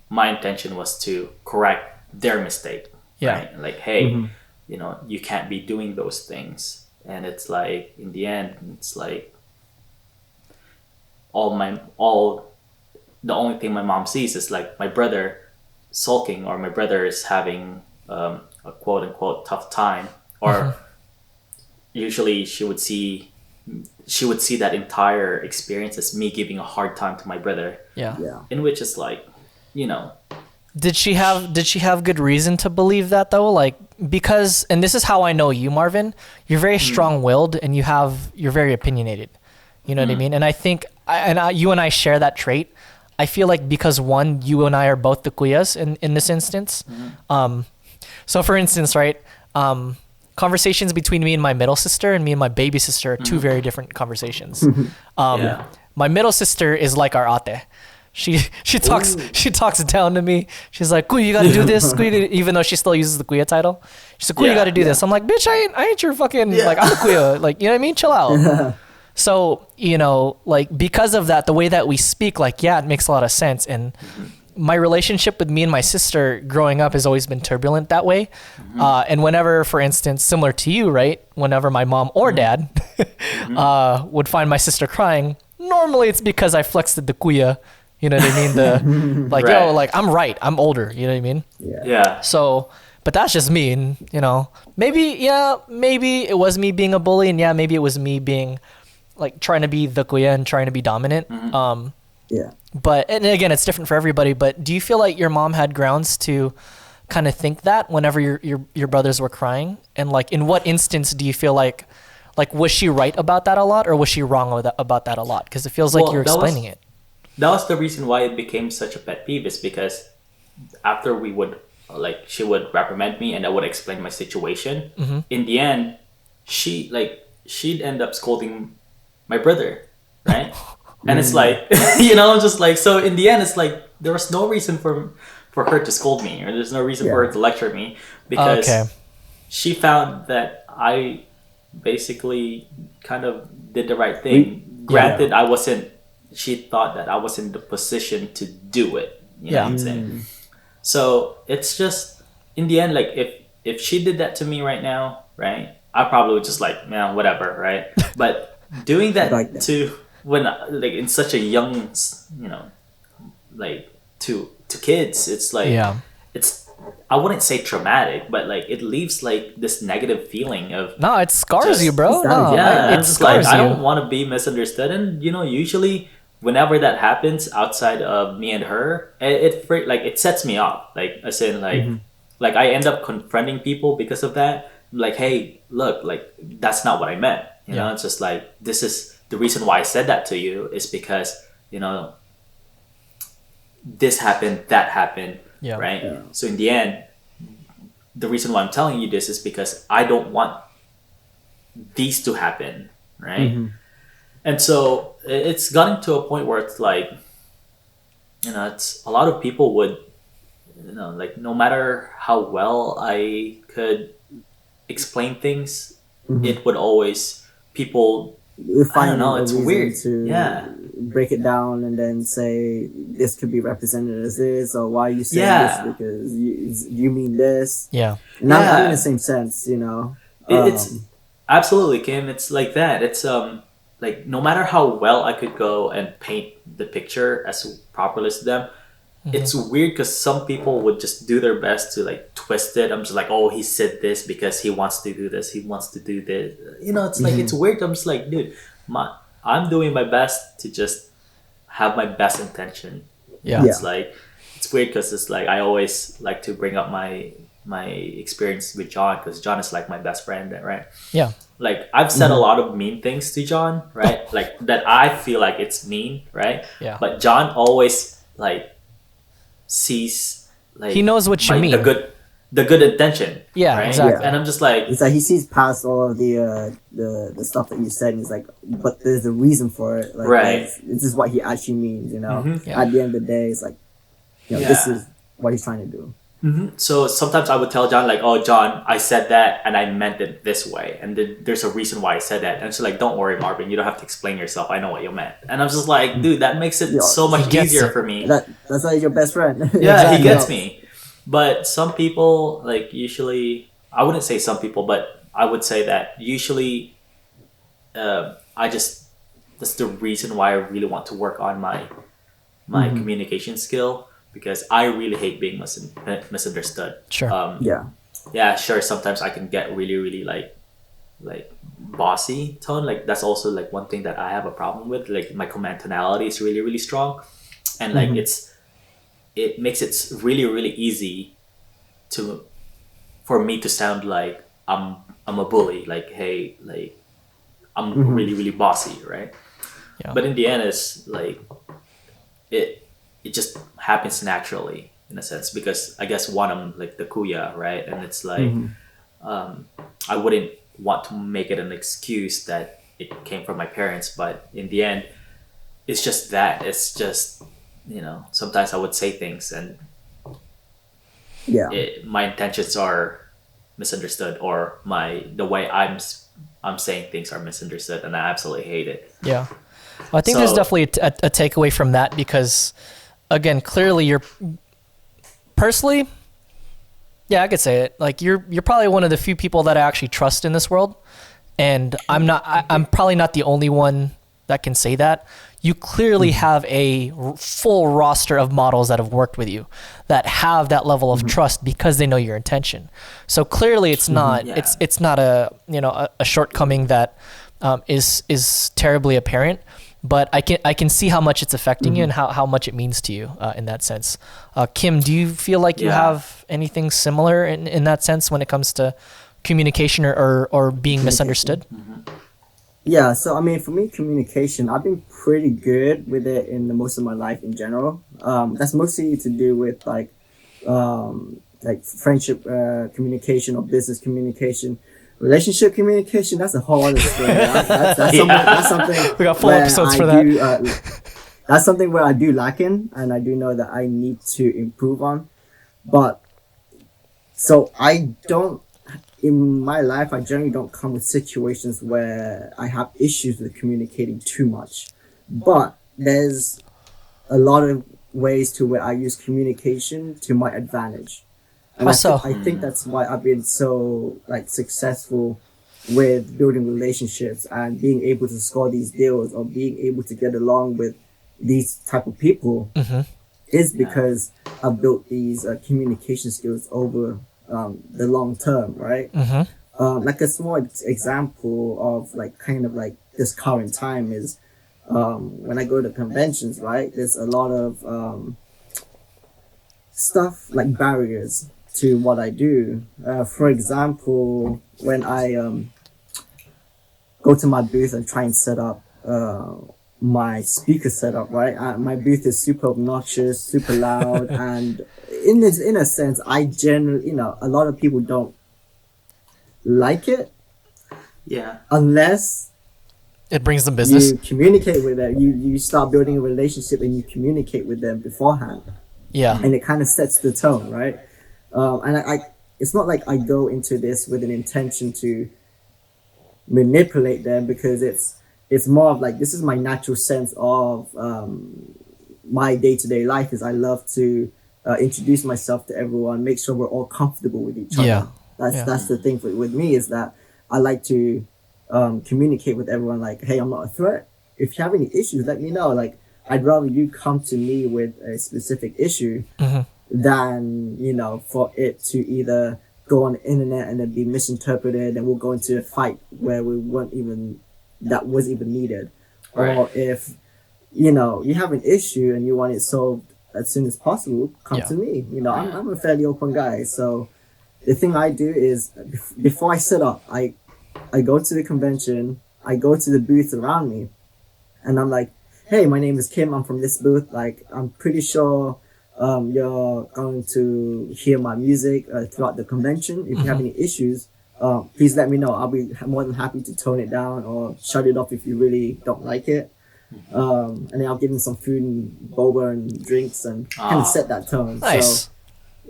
my intention was to correct their mistake. Yeah. Right? Like, hey, you can't be doing those things. And it's like in the end, it's like the only thing my mom sees is like my brother sulking, or my brother is having a quote unquote tough time, or usually she would see that entire experience as me giving a hard time to my brother. Yeah. In which is like, Did she have good reason to believe that though? Like, because, and this is how I know you, Marvin, you're very strong-willed and you're very opinionated. You know what I mean? And I think, you and I share that trait. I feel like because one, you and I are both the kuyas in this instance. So for instance, right, conversations between me and my middle sister and me and my baby sister are two very different conversations. My middle sister is like our ate. She talks down to me. She's like, "Kuya, you gotta do this." Kuya, even though she still uses the kuya title, she's like, "Kuya, you gotta do this." I'm like, "Bitch, I ain't your fucking like I'm the kuya." Like, you know what I mean? Chill out. So like because of that, the way that we speak, like it makes a lot of sense. And my relationship with me and my sister growing up has always been turbulent that way. And whenever, for instance, similar to you, right? Whenever my mom or dad would find my sister crying, normally it's because I flexed the kuya. You know what I mean? The like, Right. yo, like I'm right. I'm older. You know what I mean? Yeah. So, but that's just me. And maybe it was me being a bully, and maybe it was me being like trying to be the kuya and trying to be dominant. But and again, it's different for everybody. But do you feel like your mom had grounds to kind of think that whenever your brothers were crying? And like, in what instance do you feel like was she right about that a lot, or was she wrong about that a lot? Because it feels like you're explaining it. That was the reason why it became such a pet peeve, is because after she would reprimand me and I would explain my situation. In the end, she'd end up scolding my brother, right? And it's like, just like, so in the end, it's like there was no reason for her to scold me, or there's no reason for her to lecture me, because she found that I basically kind of did the right thing. Granted, she thought that I was in the position to do it. You know what I'm saying? So it's just, in the end, like if she did that to me right now, right, I probably would just like, man, whatever, right? But doing that to when like in such a young, like to kids, it's like it's, I wouldn't say traumatic, but like it leaves like this negative feeling of No, it scars you, bro. No, it it scars like, you. I don't want to be misunderstood, and usually whenever that happens outside of me and her, it sets me off. Like as in like I end up confronting people because of that. Like, hey, look, like that's not what I meant. It's just like, this is the reason why I said that to you is because this happened, that happened, right? Yeah. So in the end, the reason why I'm telling you this is because I don't want these to happen, right? And so it's gotten to a point where it's like, it's a lot of people would, like no matter how well I could explain things, it would always people. You I don't find know. a It's reason weird. to Yeah. break it down and then say this could be represented as this, or why are you saying Yeah. this because you mean this. Yeah. And I'm Yeah. in the same sense, It's absolutely, Kim. It's like that. It's like no matter how well I could go and paint the picture as properly as them, it's weird because some people would just do their best to like twist it. I'm just like, oh, he said this because he wants to do this. He wants to do this. It's like it's weird. I'm just like, dude, I'm doing my best to just have my best intention. Yeah. It's like it's weird because it's like I always like to bring up my experience with John because John is like my best friend, right? Yeah. Like I've said a lot of mean things to John, right? Like that I feel like it's mean, right? Yeah. But John always like sees like He knows what you mean. the good intention. Yeah, right? exactly. And I'm just like, it's like he sees past all of the stuff that you said, and he's like, but there's a reason for it. Like, Right. This is what he actually means. Yeah. At the end of the day, it's like, this is what he's trying to do. so sometimes I would tell John like, oh John, I said that and I meant it this way, and then there's a reason why I said that, and she's like, don't worry Marvin, you don't have to explain yourself, I know what you meant. And I'm just like, dude, that makes it Yeah, so much he gets easier it. for me. That's why he's your best friend. Yeah, he Exactly. gets me. But some people, like usually, I wouldn't say some people, but I would say that usually, that's the reason why I really want to work on my communication skill, because I really hate being misunderstood. Sure. Yeah. Sure. Sometimes I can get really, really like bossy tone. Like that's also like one thing that I have a problem with. Like my command tonality is really, really strong, and like it makes it really, really easy for me to sound like I'm a bully. Like, hey, like I'm really, really bossy, right? Yeah. But in the end, it's like it just happens naturally in a sense, because I guess one, I'm like the kuya, right? And it's like I wouldn't want to make it an excuse that it came from my parents, but in the end, it's just that. It's just, sometimes I would say things and Yeah. my intentions are misunderstood, or the way I'm saying things are misunderstood, and I absolutely hate it. Yeah. Well, I think there's So- definitely a takeaway from that, because, again, clearly you're personally, yeah, I could say it. Like you're probably one of the few people that I actually trust in this world, and I'm probably not the only one that can say that. You clearly have a full roster of models that have worked with you that have that level of trust because they know your intention. So clearly it's not Yeah. it's not a a shortcoming that is terribly apparent, but I can see how much it's affecting you and how much it means to you in that sense. Kim, do you feel like you Yeah. have anything similar in that sense when it comes to communication or being misunderstood? Yeah, so I mean, for me, communication, I've been pretty good with it in most of my life in general. That's mostly to do with like friendship communication or business communication. Relationship communication, that's a whole other story. That's something We got full where episodes I for that. do, that's something where I do lack in, and I do know that I need to improve on. But so I don't. In my life, I generally don't come with situations where I have issues with communicating too much. But there's a lot of ways to where I use communication to my advantage. And How so? I think that's why I've been so successful with building relationships and being able to score these deals or being able to get along with these type of people is because I've built these communication skills over the long term, right? Like a small example of this current time is when I go to conventions, right? There's a lot of stuff like barriers to what I do. For example, when I go to my booth and try and set up my speaker setup, right? My booth is super obnoxious, super loud, and in a sense, I generally, a lot of people don't like it Yeah. unless It brings them business. You communicate with them. You start building a relationship and you communicate with them beforehand, Yeah. and it kind of sets the tone, right? And it's not like I go into this with an intention to manipulate them, because it's more of like, this is my natural sense of my day-to-day life. Is I love to introduce myself to everyone, make sure we're all comfortable with each other. Yeah. That's the thing with me, is that I like to communicate with everyone, like, hey, I'm not a threat. If you have any issues, let me know. Like, I'd rather you come to me with a specific issue than, for it to either go on the internet and then be misinterpreted, and we'll go into a fight where that was even needed. Right. Or if, you have an issue and you want it solved as soon as possible, come to me. I'm a fairly open guy. So the thing I do is, before I set up, I go to the convention, I go to the booth around me, and I'm like, hey, my name is Kim, I'm from this booth. Like, I'm pretty sure you're going to hear my music throughout the convention. If you have any issues, please let me know. I'll be more than happy to tone it down or shut it off if you really don't like it. And then I'll give them some food and boba and drinks and kind of set that tone. Nice. So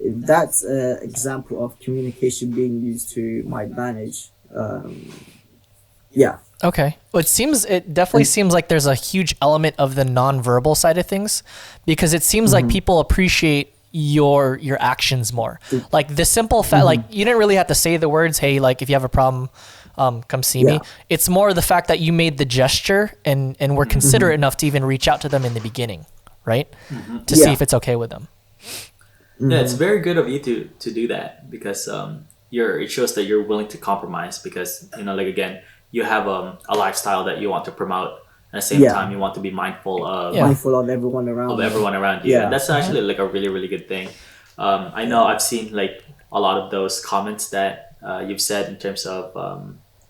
that's an example of communication being used to my advantage. Yeah. Okay. Well, it definitely seems like there's a huge element of the nonverbal side of things, because it seems like people appreciate your actions more. Like the simple fact, like you didn't really have to say the words, hey, like if you have a problem, come see me. It's more the fact that you made the gesture and were considerate enough to even reach out to them in the beginning, right? To see if it's okay with them. Yeah, it's very good of you to do that, because it shows that you're willing to compromise, because like, again, you have a lifestyle that you want to promote. At the same time, you want to be mindful of everyone around you. And that's actually like a really, really good thing. I know I've seen like a lot of those comments that you've said in terms of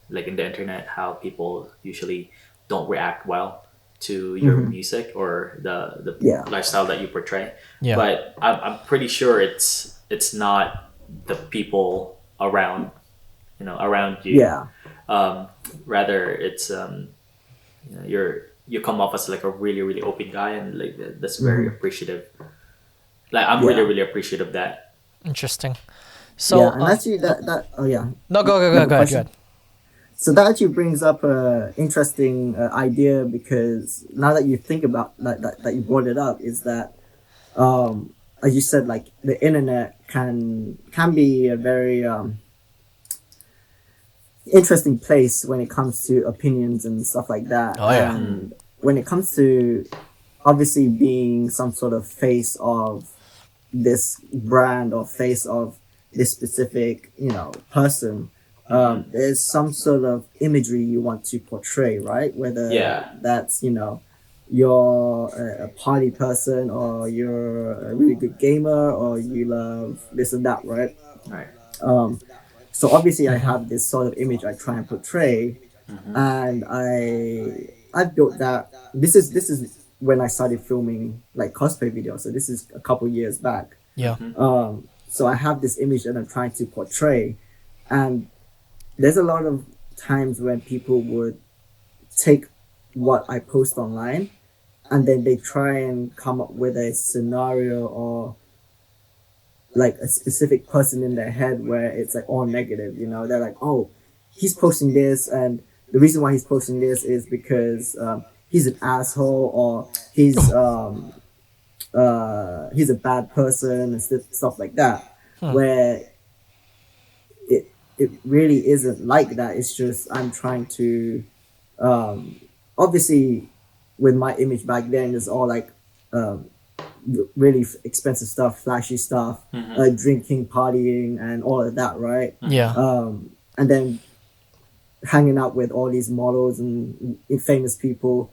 like in the internet, how people usually don't react well to your music or the lifestyle that you portray. Yeah. But I'm pretty sure it's not the people around you. Yeah. Rather, it's you come off as like a really, really open guy, and like that's very appreciative. Like, I'm really, really appreciative of that. Interesting. So and actually that oh yeah. No, go ahead. So that actually brings up a interesting idea, because now that you think about that you brought it up, is that as you said, like the internet can be a very interesting place when it comes to opinions and stuff like that. Oh, yeah. And when it comes to obviously being some sort of face of this brand or face of this specific person, there's some sort of imagery you want to portray, right? Whether that's you're a party person, or you're a really good gamer, or you love this and that, right? Right. So obviously I have this sort of image I try and portray, and I built that. This is when I started filming like cosplay videos. So this is a couple years back. Yeah. So I have this image that I'm trying to portray, and there's a lot of times when people would take what I post online, and then they try and come up with a scenario or like a specific person in their head where it's like all negative. They're like, oh, he's posting this, and the reason why he's posting this is because he's an asshole, or he's a bad person, and stuff like that. Where it really isn't like that. It's just I'm trying to obviously with my image back then, it's all like really expensive stuff, flashy stuff, drinking, partying, and all of that, right? Yeah. And then hanging out with all these models and famous people.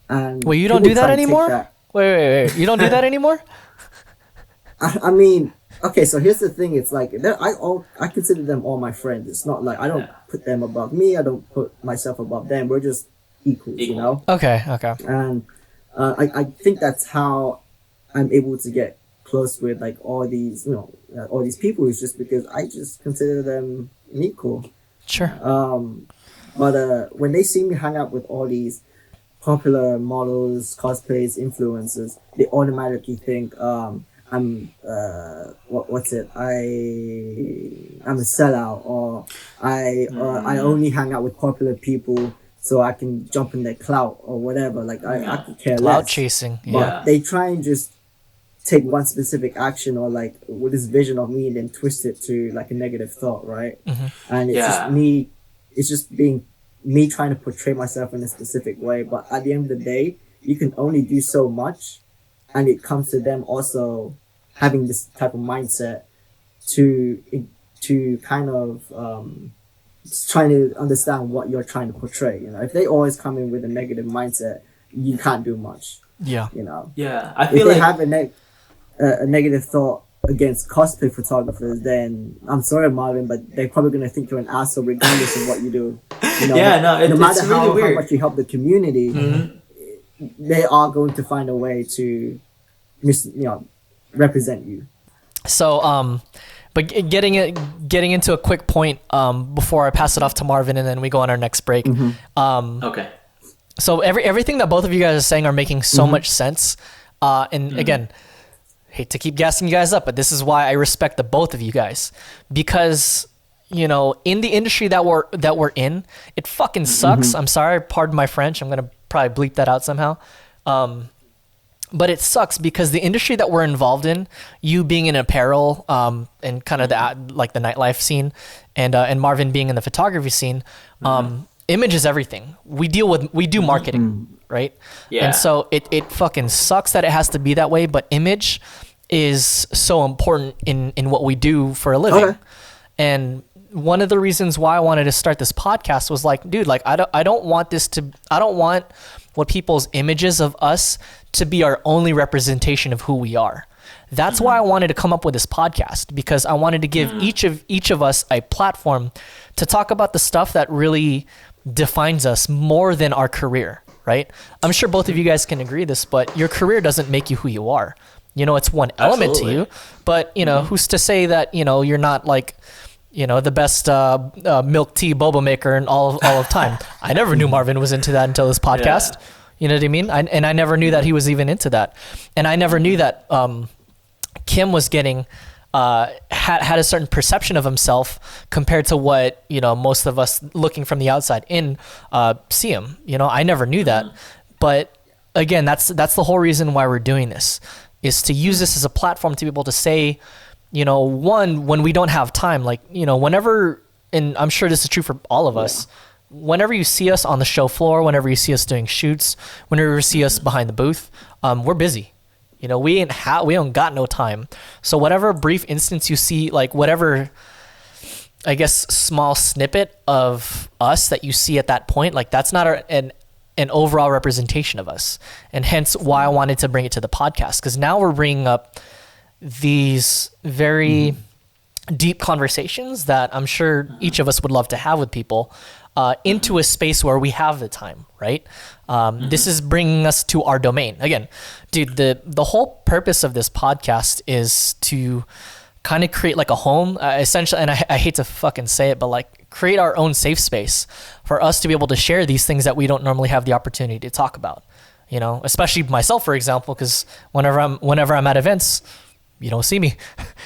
And wait, you don't do that anymore? Wait. You don't do that anymore? I mean, okay, so here's the thing. It's like I consider them all my friends. It's not like I don't put them above me. I don't put myself above them. We're just equals, Okay. And I think that's how I'm able to get close with like all these, all these people, is just because I just consider them an equal. Sure. But when they see me hang out with all these popular models, cosplays, influencers, they automatically think I'm what's it? I'm a sellout, or I only hang out with popular people so I can jump in their clout or whatever. Like I could care Clout less. chasing. But Yeah. they try and just take one specific action or like with this vision of me and then twist it to like a negative thought, right? And it's just Yeah. me. It's just being me trying to portray myself in a specific way. But at the end of the day, you can only do so much, and it comes to them also having this type of mindset to kind of trying to understand what you're trying to portray. You know, if they always come in with a negative mindset, you can't do much. Yeah. You know, Yeah, I if feel they like have a negative thought against cosplay photographers, then I'm sorry, Marvin, but they're probably gonna think you're an asshole regardless of what you do. You know, Yeah, no, no matter it's really how weird. much you help the community, they are going to find a way to represent you. So, but getting into a quick point before I pass it off to Marvin, and then we go on our next break. Okay. So everything that both of you guys are saying are making so much sense. And again, hate to keep gassing you guys up, but this is why I respect the both of you guys, because you know, in the industry that we're in, it fucking sucks. I'm sorry, pardon my French. I'm gonna probably bleep that out somehow. But it sucks because the industry that we're involved in, you being in apparel, and kind of the nightlife scene, and Marvin being in the photography scene, image is everything. We do marketing, right? Yeah. And so it fucking sucks that it has to be that way, but image is so important in what we do for a living. Okay. And one of the reasons why I wanted to start this podcast was like, dude, like I don't want what people's images of us to be our only representation of who we are. That's why I wanted to come up with this podcast, because I wanted to give each of us a platform to talk about the stuff that really defines us more than our career, right? I'm sure both of you guys can agree this, but your career doesn't make you who you are. You know, it's one element to Absolutely. you, but you know, who's to say that, you know, you're not like, you know, the best milk tea boba maker in all of time. I never knew Marvin was into that until this podcast. Yeah. You know what I mean? And I never knew that he was even into that. And I never knew that Kim was getting had a certain perception of himself compared to what, you know, most of us looking from the outside in see him. You know, I never knew that. But again, that's the whole reason why we're doing this, is to use this as a platform to be able to say, you know, one, when we don't have time, like, you know, whenever, and I'm sure this is true for all of us, whenever you see us on the show floor, whenever you see us doing shoots, whenever you see us behind the booth, we're busy. You know, we don't got no time. So whatever brief instance you see, like whatever, I guess, small snippet of us that you see at that point, like that's not an overall representation of us. And hence why I wanted to bring it to the podcast, because now we're bringing up these very deep conversations that I'm sure each of us would love to have with people into a space where we have the time, right? This is bringing us to our domain. Again, dude, the whole purpose of this podcast is to kind of create like a home, essentially, and I hate to fucking say it, but like create our own safe space for us to be able to share these things that we don't normally have the opportunity to talk about. You know, especially myself, for example, because whenever I'm at events, you don't see me.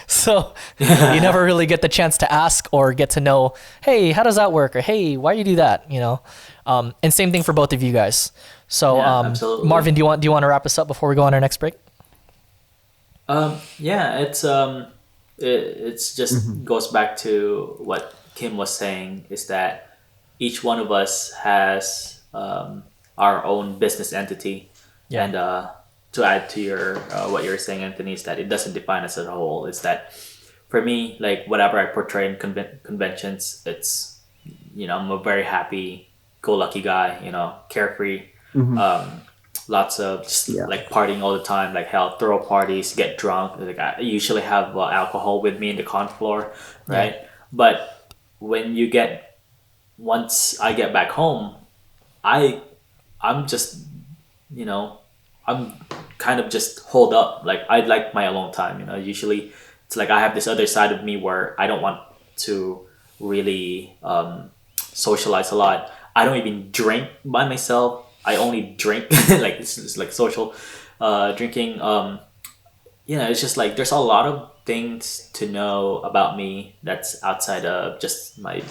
So you never really get the chance to ask or get to know, hey, how does that work? Or, hey, why you do that? You know? And same thing for both of you guys. So, Yeah, absolutely. Marvin, do you want to wrap us up before we go on our next break? Yeah, it's just goes back to what Kim was saying, is that each one of us has our own business entity. Yeah. And to add to your what you're saying, Anthony, is that it doesn't define us as a whole. It's that for me, like whatever I portray in conventions, it's, you know, I'm a very happy go lucky guy, you know, carefree, lots of just like partying all the time, like hell, throw parties, get drunk. Like I usually have alcohol with me in the con floor, right? Yeah. But once I get back home, I'm just, you know, I'm kind of just holed up. Like I like my alone time, you know. Usually it's like I have this other side of me where I don't want to really socialize a lot. I don't even drink by myself. I only drink like it's like social drinking. It's just like there's a lot of things to know about me that's outside of just my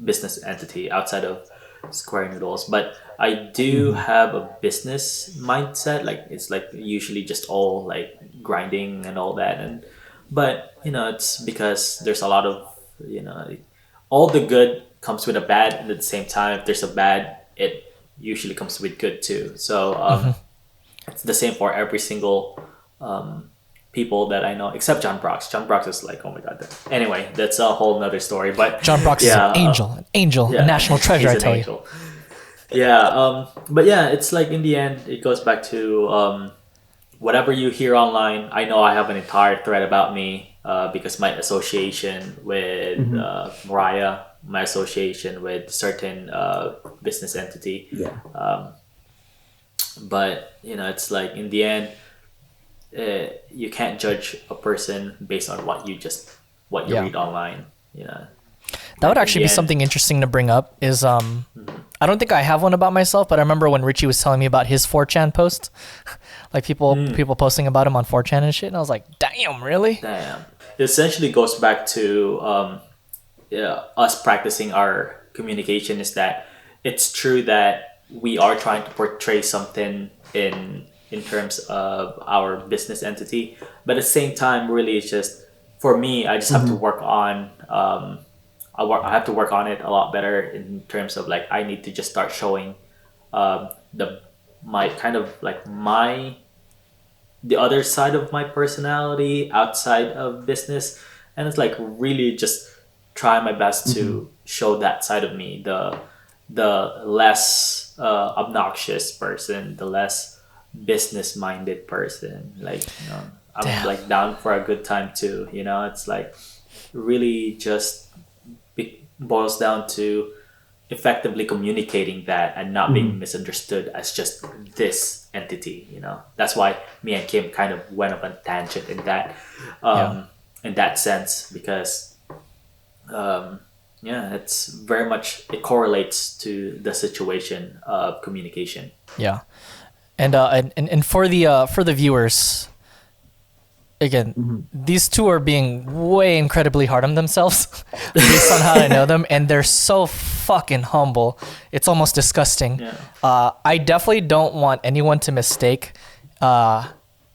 business entity, outside of Square Noodles. But I do have a business mindset. Like it's like usually just all like grinding and all that. And but it's because there's a lot of all the good comes with a bad, and at the same time, if there's a bad, it usually comes with good too. So it's the same for every single people that I know, except John Brox. John Brox is like, oh my god. Anyway, that's a whole nother story. But John Brox is an angel, a national treasure. I tell you. Yeah, but yeah, it's like in the end, it goes back to whatever you hear online. I know I have an entire thread about me because my association with Mariah, my association with certain business entity. Yeah. But it's like in the end, you can't judge a person based on what you read online. That would actually be something interesting to bring up. Is I don't think I have one about myself, but I remember when Richie was telling me about his 4chan post, like people posting about him on 4chan and shit, and I was like, damn, really? Damn. It essentially goes back to us practicing our communication. Is that it's true that we are trying to portray something in terms of our business entity, but at the same time, really, it's just for me. I just have to work on. I have to work on it a lot better in terms of like I need to just start showing the other side of my personality outside of business, and it's like really just try my best to show that side of me, the less obnoxious person, the less business minded person. Like I'm like down for a good time too. It's like really just boils down to effectively communicating that and not being misunderstood as just this entity. That's why me and Kim kind of went up on a tangent in that sense, because it's very much, it correlates to the situation of communication. And for the viewers, again, these two are being way incredibly hard on themselves based on how I know them, and they're so fucking humble. It's almost disgusting. I definitely don't want anyone to mistake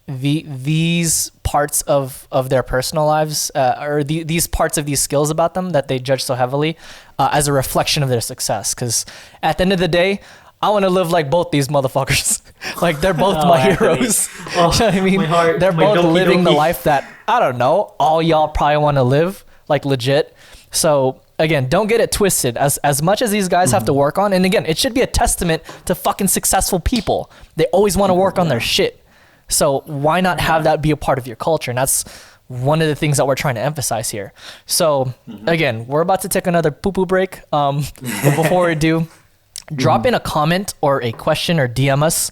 these parts of their personal lives or these parts of these skills about them that they judge so heavily as a reflection of their success. Because at the end of the day, I want to live like both these motherfuckers. Like they're both my heroes. You know what I mean? They're both living the life that, I don't know, all y'all probably want to live, like legit. So again, don't get it twisted. As much as these guys have to work on, and again, it should be a testament to fucking successful people. They always want to work on their shit. So why not have that be a part of your culture? And that's one of the things that we're trying to emphasize here. So again, we're about to take another poo-poo break. But before we do, drop in a comment or a question or DM us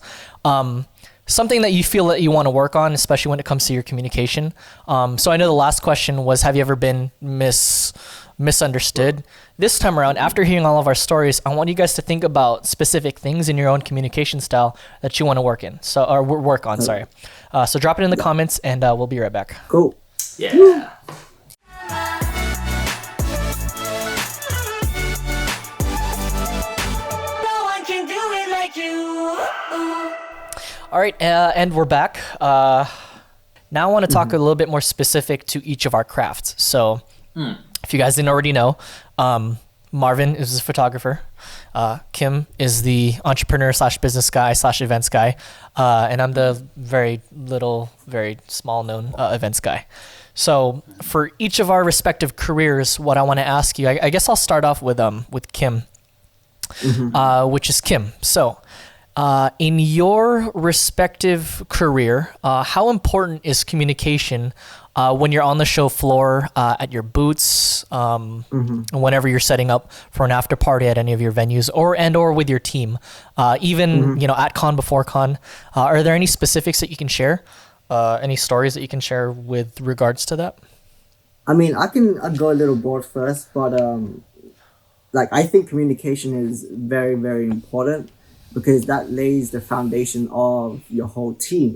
something that you feel that you want to work on, especially when it comes to your communication. So I know the last question was, have you ever been misunderstood? This time around, after hearing all of our stories, I want you guys to think about specific things in your own communication style that you want to work on. So drop it in the comments, and we'll be right back. Cool. Yeah. All right, and we're back. Now I want to talk a little bit more specific to each of our crafts. So if you guys didn't already know, Marvin is a photographer. Kim is the entrepreneur / business guy / events guy. And I'm the very small known events guy. So for each of our respective careers, what I want to ask you, I guess I'll start off with Kim, which is Kim. So in your respective career, how important is communication when you're on the show floor, at your booths, whenever you're setting up for an after party at any of your venues, or with your team, even at con, before con? Are there any specifics that you can share? Any stories that you can share with regards to that? I mean, I'd go a little broad first, but like I think communication is very, very important because that lays the foundation of your whole team,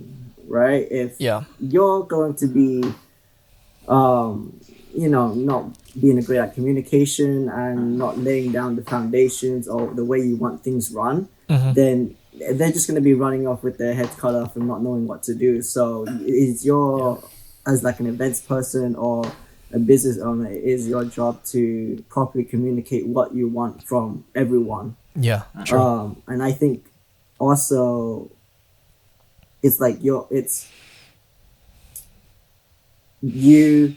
right? If Yeah. you're going to be not being a great at communication and not laying down the foundations or the way you want things run, then they're just going to be running off with their heads cut off and not knowing what to do. So is your as like an events person or a business owner, it is your job to properly communicate what you want from everyone. Yeah. True. And I think also it's like it's you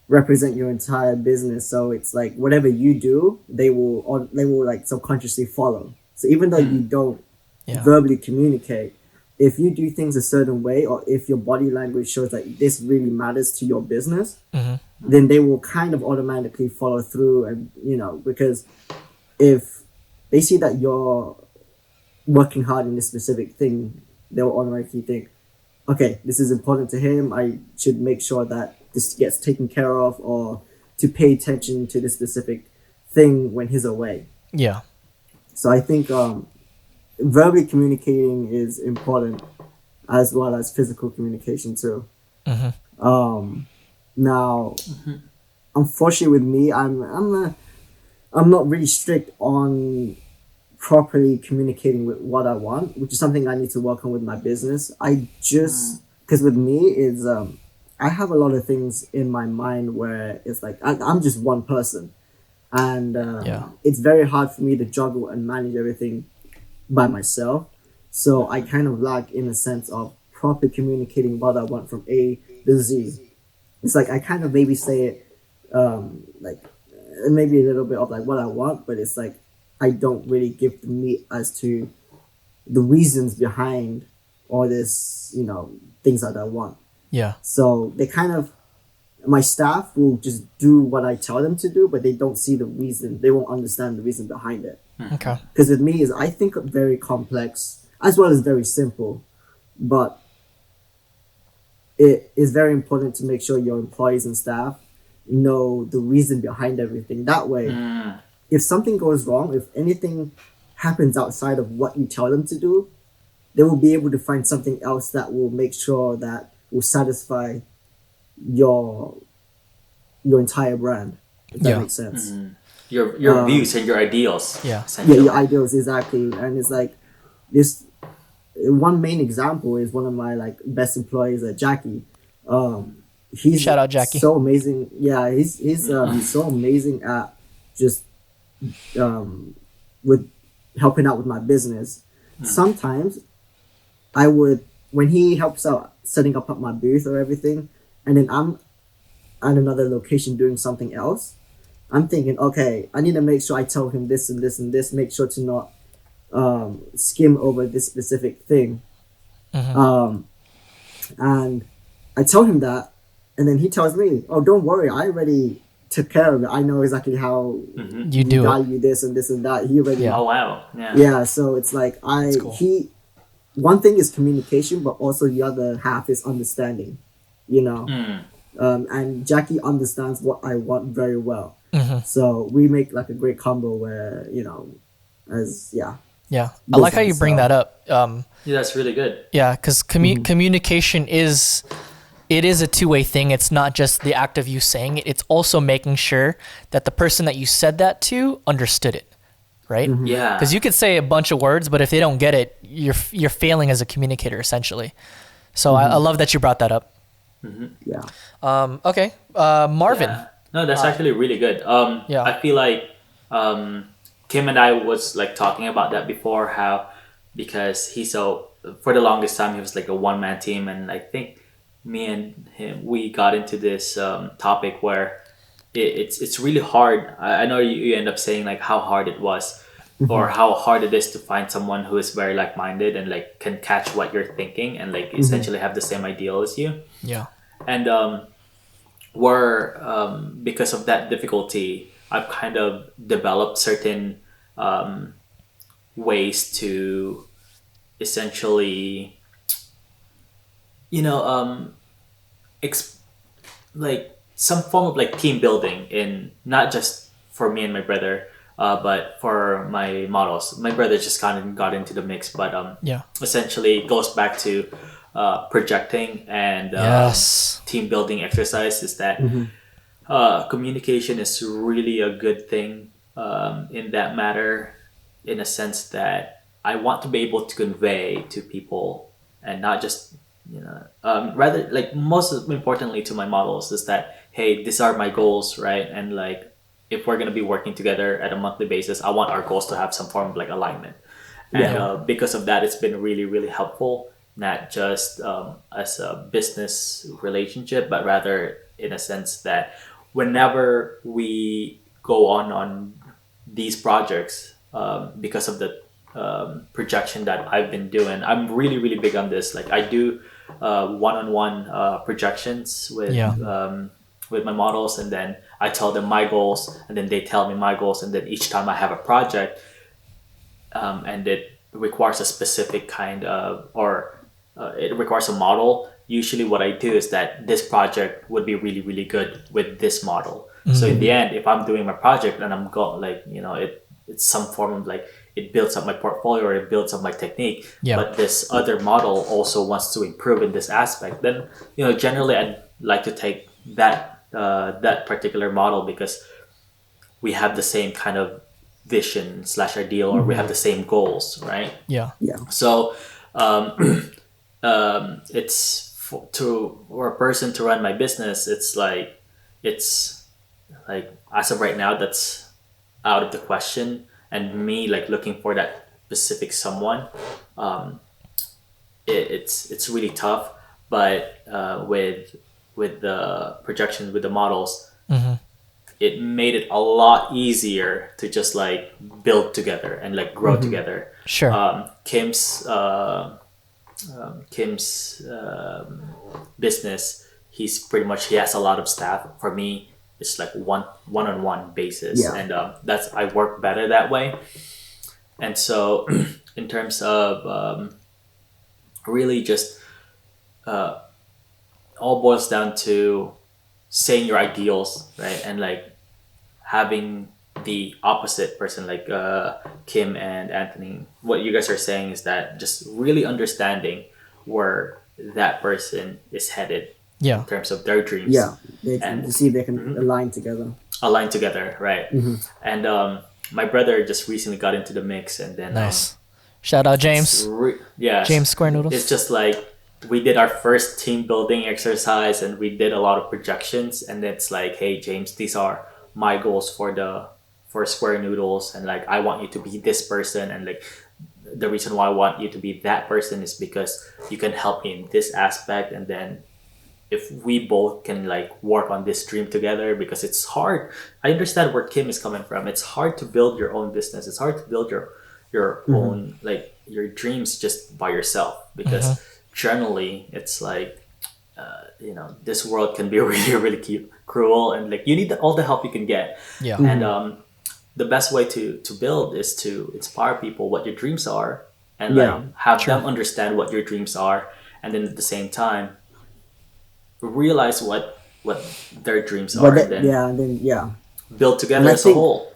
represent your entire business, so it's like whatever you do they will like subconsciously follow. So even though you don't Yeah. verbally communicate, if you do things a certain way or if your body language shows that this really matters to your business, then they will kind of automatically follow through. And because if they see that you're working hard in this specific thing, they'll automatically think, okay, this is important to him, I should make sure that this gets taken care of, or to pay attention to this specific thing when he's away. Yeah. So I think verbally communicating is important as well as physical communication too. Now, unfortunately with me, I'm not really strict on properly communicating with what I want, which is something I need to work on with my business. I just because with me is I have a lot of things in my mind where it's like I'm just one person, and it's very hard for me to juggle and manage everything by myself. So I kind of lack in a sense of properly communicating what I want from A to Z. It's like I kind of maybe say it like maybe a little bit of like what I want, but it's like I don't really give the meat as to the reasons behind all this, things that I want. Yeah. So they kind of, my staff will just do what I tell them to do, but they don't see the reason. They won't understand the reason behind it. Okay. Because with me is I think very complex as well as very simple, but it is very important to make sure your employees and staff know the reason behind everything. That way, if something goes wrong, if anything happens outside of what you tell them to do, they will be able to find something else that will make sure that will satisfy your entire brand. If that makes sense. Your views and your ideals. Yeah. Yeah, essentially. your ideals, exactly. And it's like this one main example is one of my like best employees, Jackie. He's Shout out, Jackie. so amazing. Yeah, he's so amazing at just with helping out with my business. Sometimes I would, when he helps out setting up my booth or everything, and then I'm at another location doing something else, I'm thinking, okay, I need to make sure I tell him this and this and this, make sure to not skim over this specific thing. And I tell him that, and then he tells me, oh, don't worry, I already took care of it. I know exactly how You do it. value this and this and that. He already Oh wow. Yeah. yeah, so it's like cool. one thing is communication, but also the other half is understanding, and Jackie understands what I want very well. So we make like a great combo where, Yeah. I like how you business, bring so- that up. Yeah, that's really good. Yeah, because communication is a two-way thing. It's not just the act of you saying it. It's also making sure that the person that you said that to understood it, right? Yeah. Because you could say a bunch of words, but if they don't get it, you're failing as a communicator essentially. So I love that you brought that up. Yeah. Okay, Marvin. Yeah. No, that's actually really good. Yeah. I feel like Kim and I was like talking about that before, how because for the longest time he was like a one-man team, and I think me and him we got into this topic where it's really hard. I know you end up saying like how hard it was or how hard it is to find someone who is very like-minded and like can catch what you're thinking and like essentially have the same ideal as you. Yeah. And because of that difficulty, I've kind of developed certain ways to essentially, like some form of like team building in not just for me and my brother, But for my models, my brother just kind of got into the mix. But Yeah. essentially, it goes back to projecting and Yes. team building exercise. Is that communication is really a good thing in that matter, in a sense that I want to be able to convey to people, and not just rather, like, most importantly to my models, is that, hey, these are my goals, right? And like, if we're going to be working together at a monthly basis, I want our goals to have some form of like alignment. And because of that, it's been really, really helpful, not just as a business relationship, but rather in a sense that whenever we go on these projects, because of the projection that I've been doing, I'm really, really big on this. Like, I do one-on-one projections with my models, and then I tell them my goals, and then they tell me my goals, and then each time I have a project, and it requires a specific kind of, or it requires a model. Usually what I do is that this project would be really, really good with this model. So in the end, if I'm doing my project and I'm it's some form of like, it builds up my portfolio or it builds up my technique, but this other model also wants to improve in this aspect, then generally I'd like to take that particular model, because we have the same kind of vision / ideal, or we have the same goals, right? Yeah. So it's for a person to run my business, it's like as of right now, that's out of the question. And me, like, looking for that specific someone, it's really tough. But with the projections, with the models, it made it a lot easier to just like build together and like grow together. Sure. Kim's business, he has a lot of staff. For me, it's like one-on-one basis, and that's, I work better that way. And so in terms of really just all boils down to saying your ideals, right? And like having the opposite person, like Kim and Anthony, what you guys are saying is that just really understanding where that person is headed in terms of their dreams. To see if they can align together. Right? And my brother just recently got into the mix, and then nice. Shout out James. James Square Noodles. It's just like, we did our first team building exercise, and we did a lot of projections, and it's like, hey James, these are my goals for Square Noodles, and like, I want you to be this person, and like, the reason why I want you to be that person is because you can help me in this aspect. And then if we both can like work on this dream together, because it's hard. I understand where Kim is coming from. It's hard to build your own business. It's hard to build your own, like, your dreams just by yourself, because generally it's like, this world can be really, really cruel, and like, you need all the help you can get. And the best way to build is to inspire people what your dreams are, and like have them understand what your dreams are, and then at the same time realize what their dreams are, and then build together as a whole.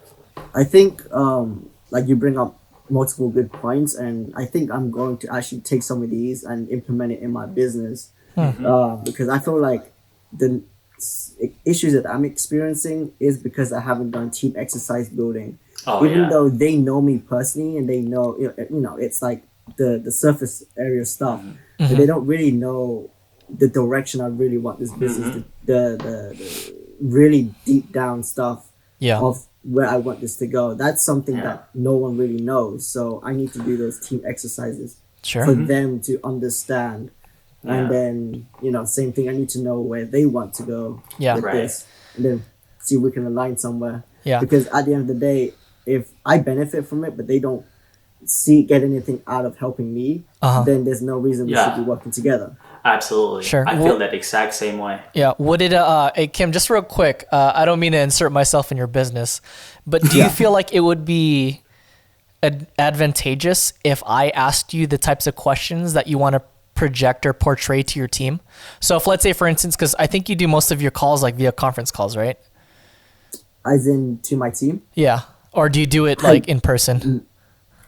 I think like, you bring up multiple good points, and I think I'm going to actually take some of these and implement it in my business, because I feel like the issues that I'm experiencing is because I haven't done team exercise building. Even though they know me personally, and they know it's like the surface area stuff, but they don't really know the direction I really want this business, the really deep down stuff of where I want this to go. That's something that no one really knows. So I need to do those team exercises for them to understand. And then, same thing, I need to know where they want to go with this, and then see if we can align somewhere. Because at the end of the day, if I benefit from it, but they don't get anything out of helping me, then there's no reason we should be working together. Absolutely. Sure. I feel that exact same way. Yeah. Would it, hey, Kim, just real quick, I don't mean to insert myself in your business, but do you feel like it would be advantageous if I asked you the types of questions that you want to project or portray to your team? So if, let's say, for instance, because I think you do most of your calls like via conference calls, right? As in to my team? Yeah. Or do you do it like in person?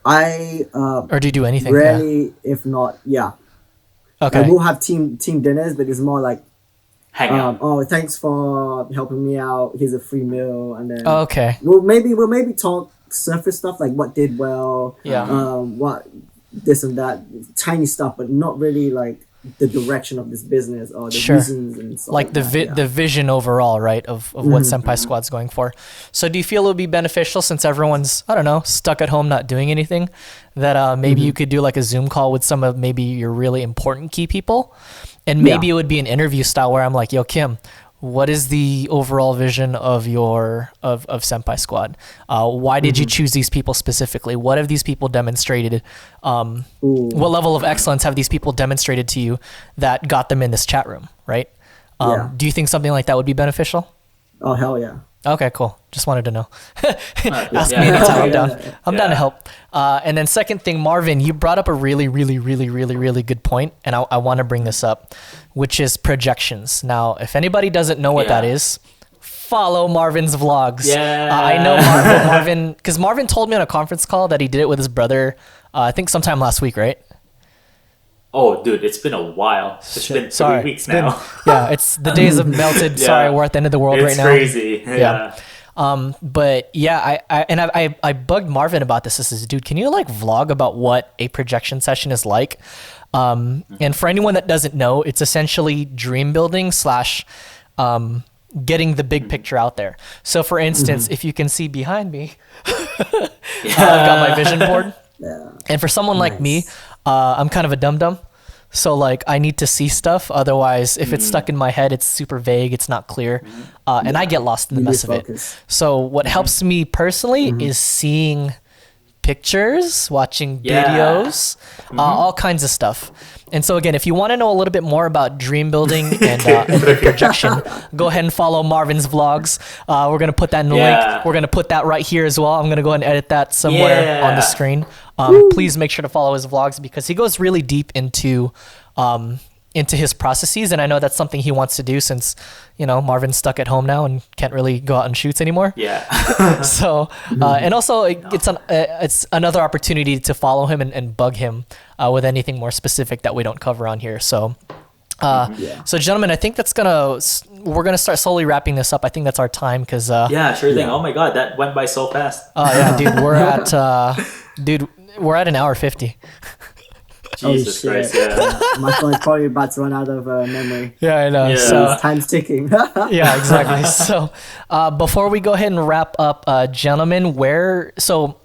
Or do you do anything? Rarely, if not, yeah. Okay. We'll have team dinners, but it's more like, Hang out. oh, thanks for helping me out. Here's a free meal, and then Okay. we'll maybe talk surface stuff like what did well, Yeah. what this and that, tiny stuff, but not really like the direction of this business or the Sure. reasons and stuff Like the that, the vision overall, right, of what Senpai Squad's going for. So do you feel it would be beneficial since everyone's, I don't know, stuck at home not doing anything, that maybe you could do like a Zoom call with some of maybe your really important key people, and maybe it would be an interview style where I'm like, yo, Kim, what is the overall vision of your of Senpai Squad? Why did you choose these people specifically? What have these people demonstrated? What level of excellence have these people demonstrated to you that got them in this chat room, right? Do you think something like that would be beneficial? Oh, hell yeah. Okay, cool. Just wanted to know. Ask yeah. me anytime. I'm Yeah. down. I'm down to help. And then second thing, Marvin, you brought up a really, really, really, really, really good point, and I want to bring this up, which is projections. Now, if anybody doesn't know what that is, follow Marvin's vlogs. Yeah. I know Marvin, because Marvin told me on a conference call that he did it with his brother, I think sometime last week, right? Oh, dude, it's been a while. It's been 3 weeks now. Yeah, it's the days have melted. Yeah. Sorry, we're at the end of the world It's right now. crazy. Yeah. But yeah, I bugged Marvin about this. I says, dude, can you like vlog about what a projection session is like? And for anyone that doesn't know, it's essentially dream building slash getting the big picture out there. So for instance, if you can see behind me, I've got my vision board. Yeah. And for someone like me, I'm kind of a dum-dum. So like I need to see stuff. Otherwise, if it's stuck in my head, it's super vague. It's not clear. And I get lost in the You mess lose of it. focus. So what helps me personally is seeing pictures, watching videos, all kinds of stuff. And so again, if you want to know a little bit more about dream building and projection, go ahead and follow Marvin's vlogs. We're going to put that in the link. We're going to put that right here as well. I'm going to go ahead and edit that somewhere on the screen. Please make sure to follow his vlogs because he goes really deep into his processes. And I know that's something he wants to do since, you know, Marvin's stuck at home now and can't really go out and shoots anymore. Yeah. So, and also it's another opportunity to follow him and bug him with anything more specific that we don't cover on here. So, so gentlemen, I think we're gonna start slowly wrapping this up. I think that's our time because Yeah, sure thing. Oh my god, that went by so fast. oh yeah, dude, we're at an hour 50. Jesus shit. Christ, yeah. My phone's probably about to run out of memory. Yeah, I know. Yeah. So Time's ticking. yeah, exactly. So before we go ahead and wrap up, gentlemen, so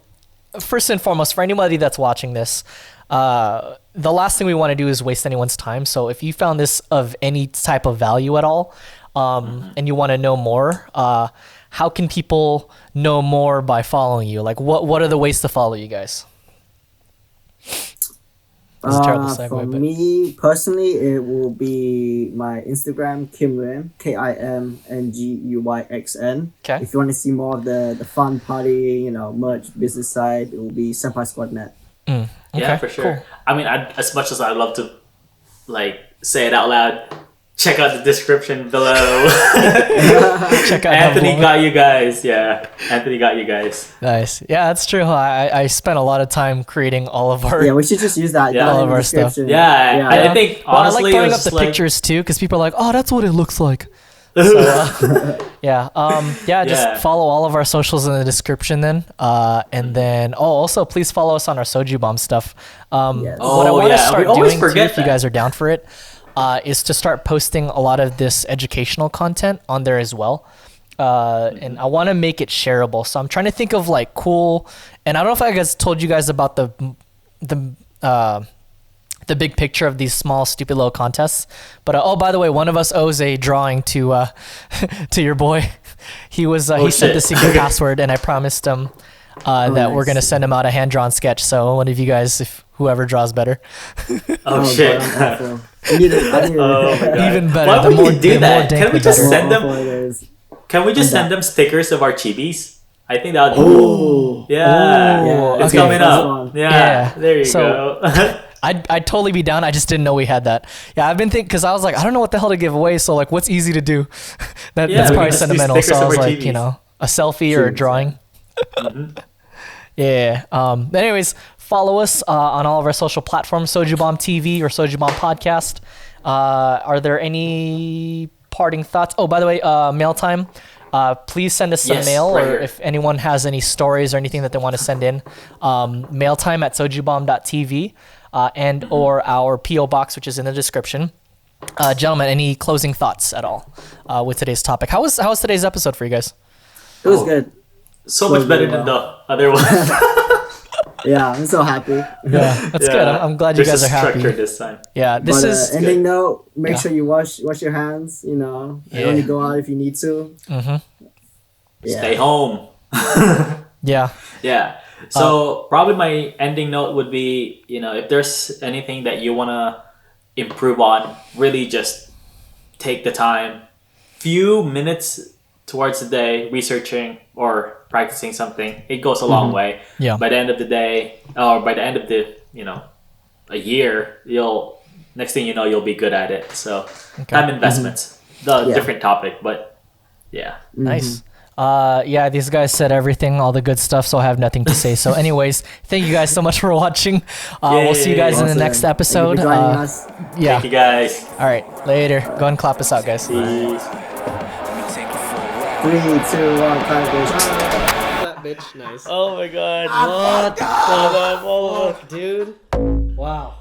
first and foremost, for anybody that's watching this, the last thing we want to do is waste anyone's time. So if you found this of any type of value at all, and you want to know more, how can people know more by following you? Like what are the ways to follow you guys? It's a terrible segue, for but me personally, it will be my Instagram, Kimguyen, KIMNGUYXN. Okay. If you want to see more of the fun party, merch business side, it will be Senpai Squad Net. Yeah, okay, for sure. cool. I mean, as much as I'd love to, like, say it out loud, check out the description below. Check out Anthony Humble. got you guys. Yeah, Anthony got you guys. Nice. Yeah, that's true. I spent a lot of time creating all of our Yeah, we should just use that. Yeah. down all in of the our stuff. description. Yeah, I think Well, honestly, I like it throwing was up the just like, pictures too because people are like, oh, that's what it looks like. So, just follow all of our socials in the description then. And then, also please follow us on our Soju Bomb stuff. Yes. What I Oh, want to yeah, start we always doing too, forget if you that. guys are down for it, is to start posting a lot of this educational content on there as well. And I want to make it shareable. So I'm trying to think of like cool, and I don't know if I guys told you guys about the big picture of these small stupid little contests, but oh, by the way, one of us owes a drawing to to your boy. He sent shit. the secret password, and I promised him that we're nice. gonna send him out a hand-drawn sketch. So one of you guys, if whoever draws better, Oh shit. God, I'm awful. I need it. Oh my god. even better. Why the would more, you do the that? more dank, Can we the just better. send them? Awful it is. Can we just I'm send them stickers of our chibis? I think that would be Ooh. Yeah. Ooh, It's okay. coming That's up. fun. Yeah. Yeah. There you So- go. I'd totally be down. I just didn't know we had that. Yeah, I've been thinking because I was like, I don't know what the hell to give away. So like, what's easy to do? Yeah, That's we probably can just do sentimental. stickers So I of was our like, TVs. a selfie or a Jeez. drawing. Yeah. Anyways, follow us on all of our social platforms, Soju Bomb TV or Soju Bomb Podcast. Are there any parting thoughts? Oh, by the way, mail time. Please send us some Yes, mail, right or here. if anyone has any stories or anything that they want to send in, mail time at sojubomb.tv and or our PO box, which is in the description. Gentlemen, any closing thoughts at all with today's topic? How was today's episode for you guys? It was good. So much better than the other one. Yeah, I'm so happy. Yeah, that's good. I'm glad you There's guys a are structure happy. this time. Yeah, this But is ending note, make Yeah. sure you wash your hands, you know. And Yeah. only go out if you need to. Yeah. Stay home. yeah. Yeah. So probably my ending note would be, if there's anything that you want to improve on, really just take the time, few minutes towards the day researching or practicing something. It goes a long way. Yeah. By the end of the day, or by the end of the, a year, next thing you know, you'll be good at it. So time investments, the Yeah. different topic, but yeah. Nice. Yeah, these guys said everything, all the good stuff, so I have nothing to say. So anyways, thank you guys so much for watching. We'll see you guys in the Awesome. next Thank you episode. for joining us. Yeah. Thank you guys. All right. Later. Go and clap us out, guys. Peace. 3, 2, 1, clap, bitch. That bitch, nice. Oh my god. What the fuck, dude? Wow.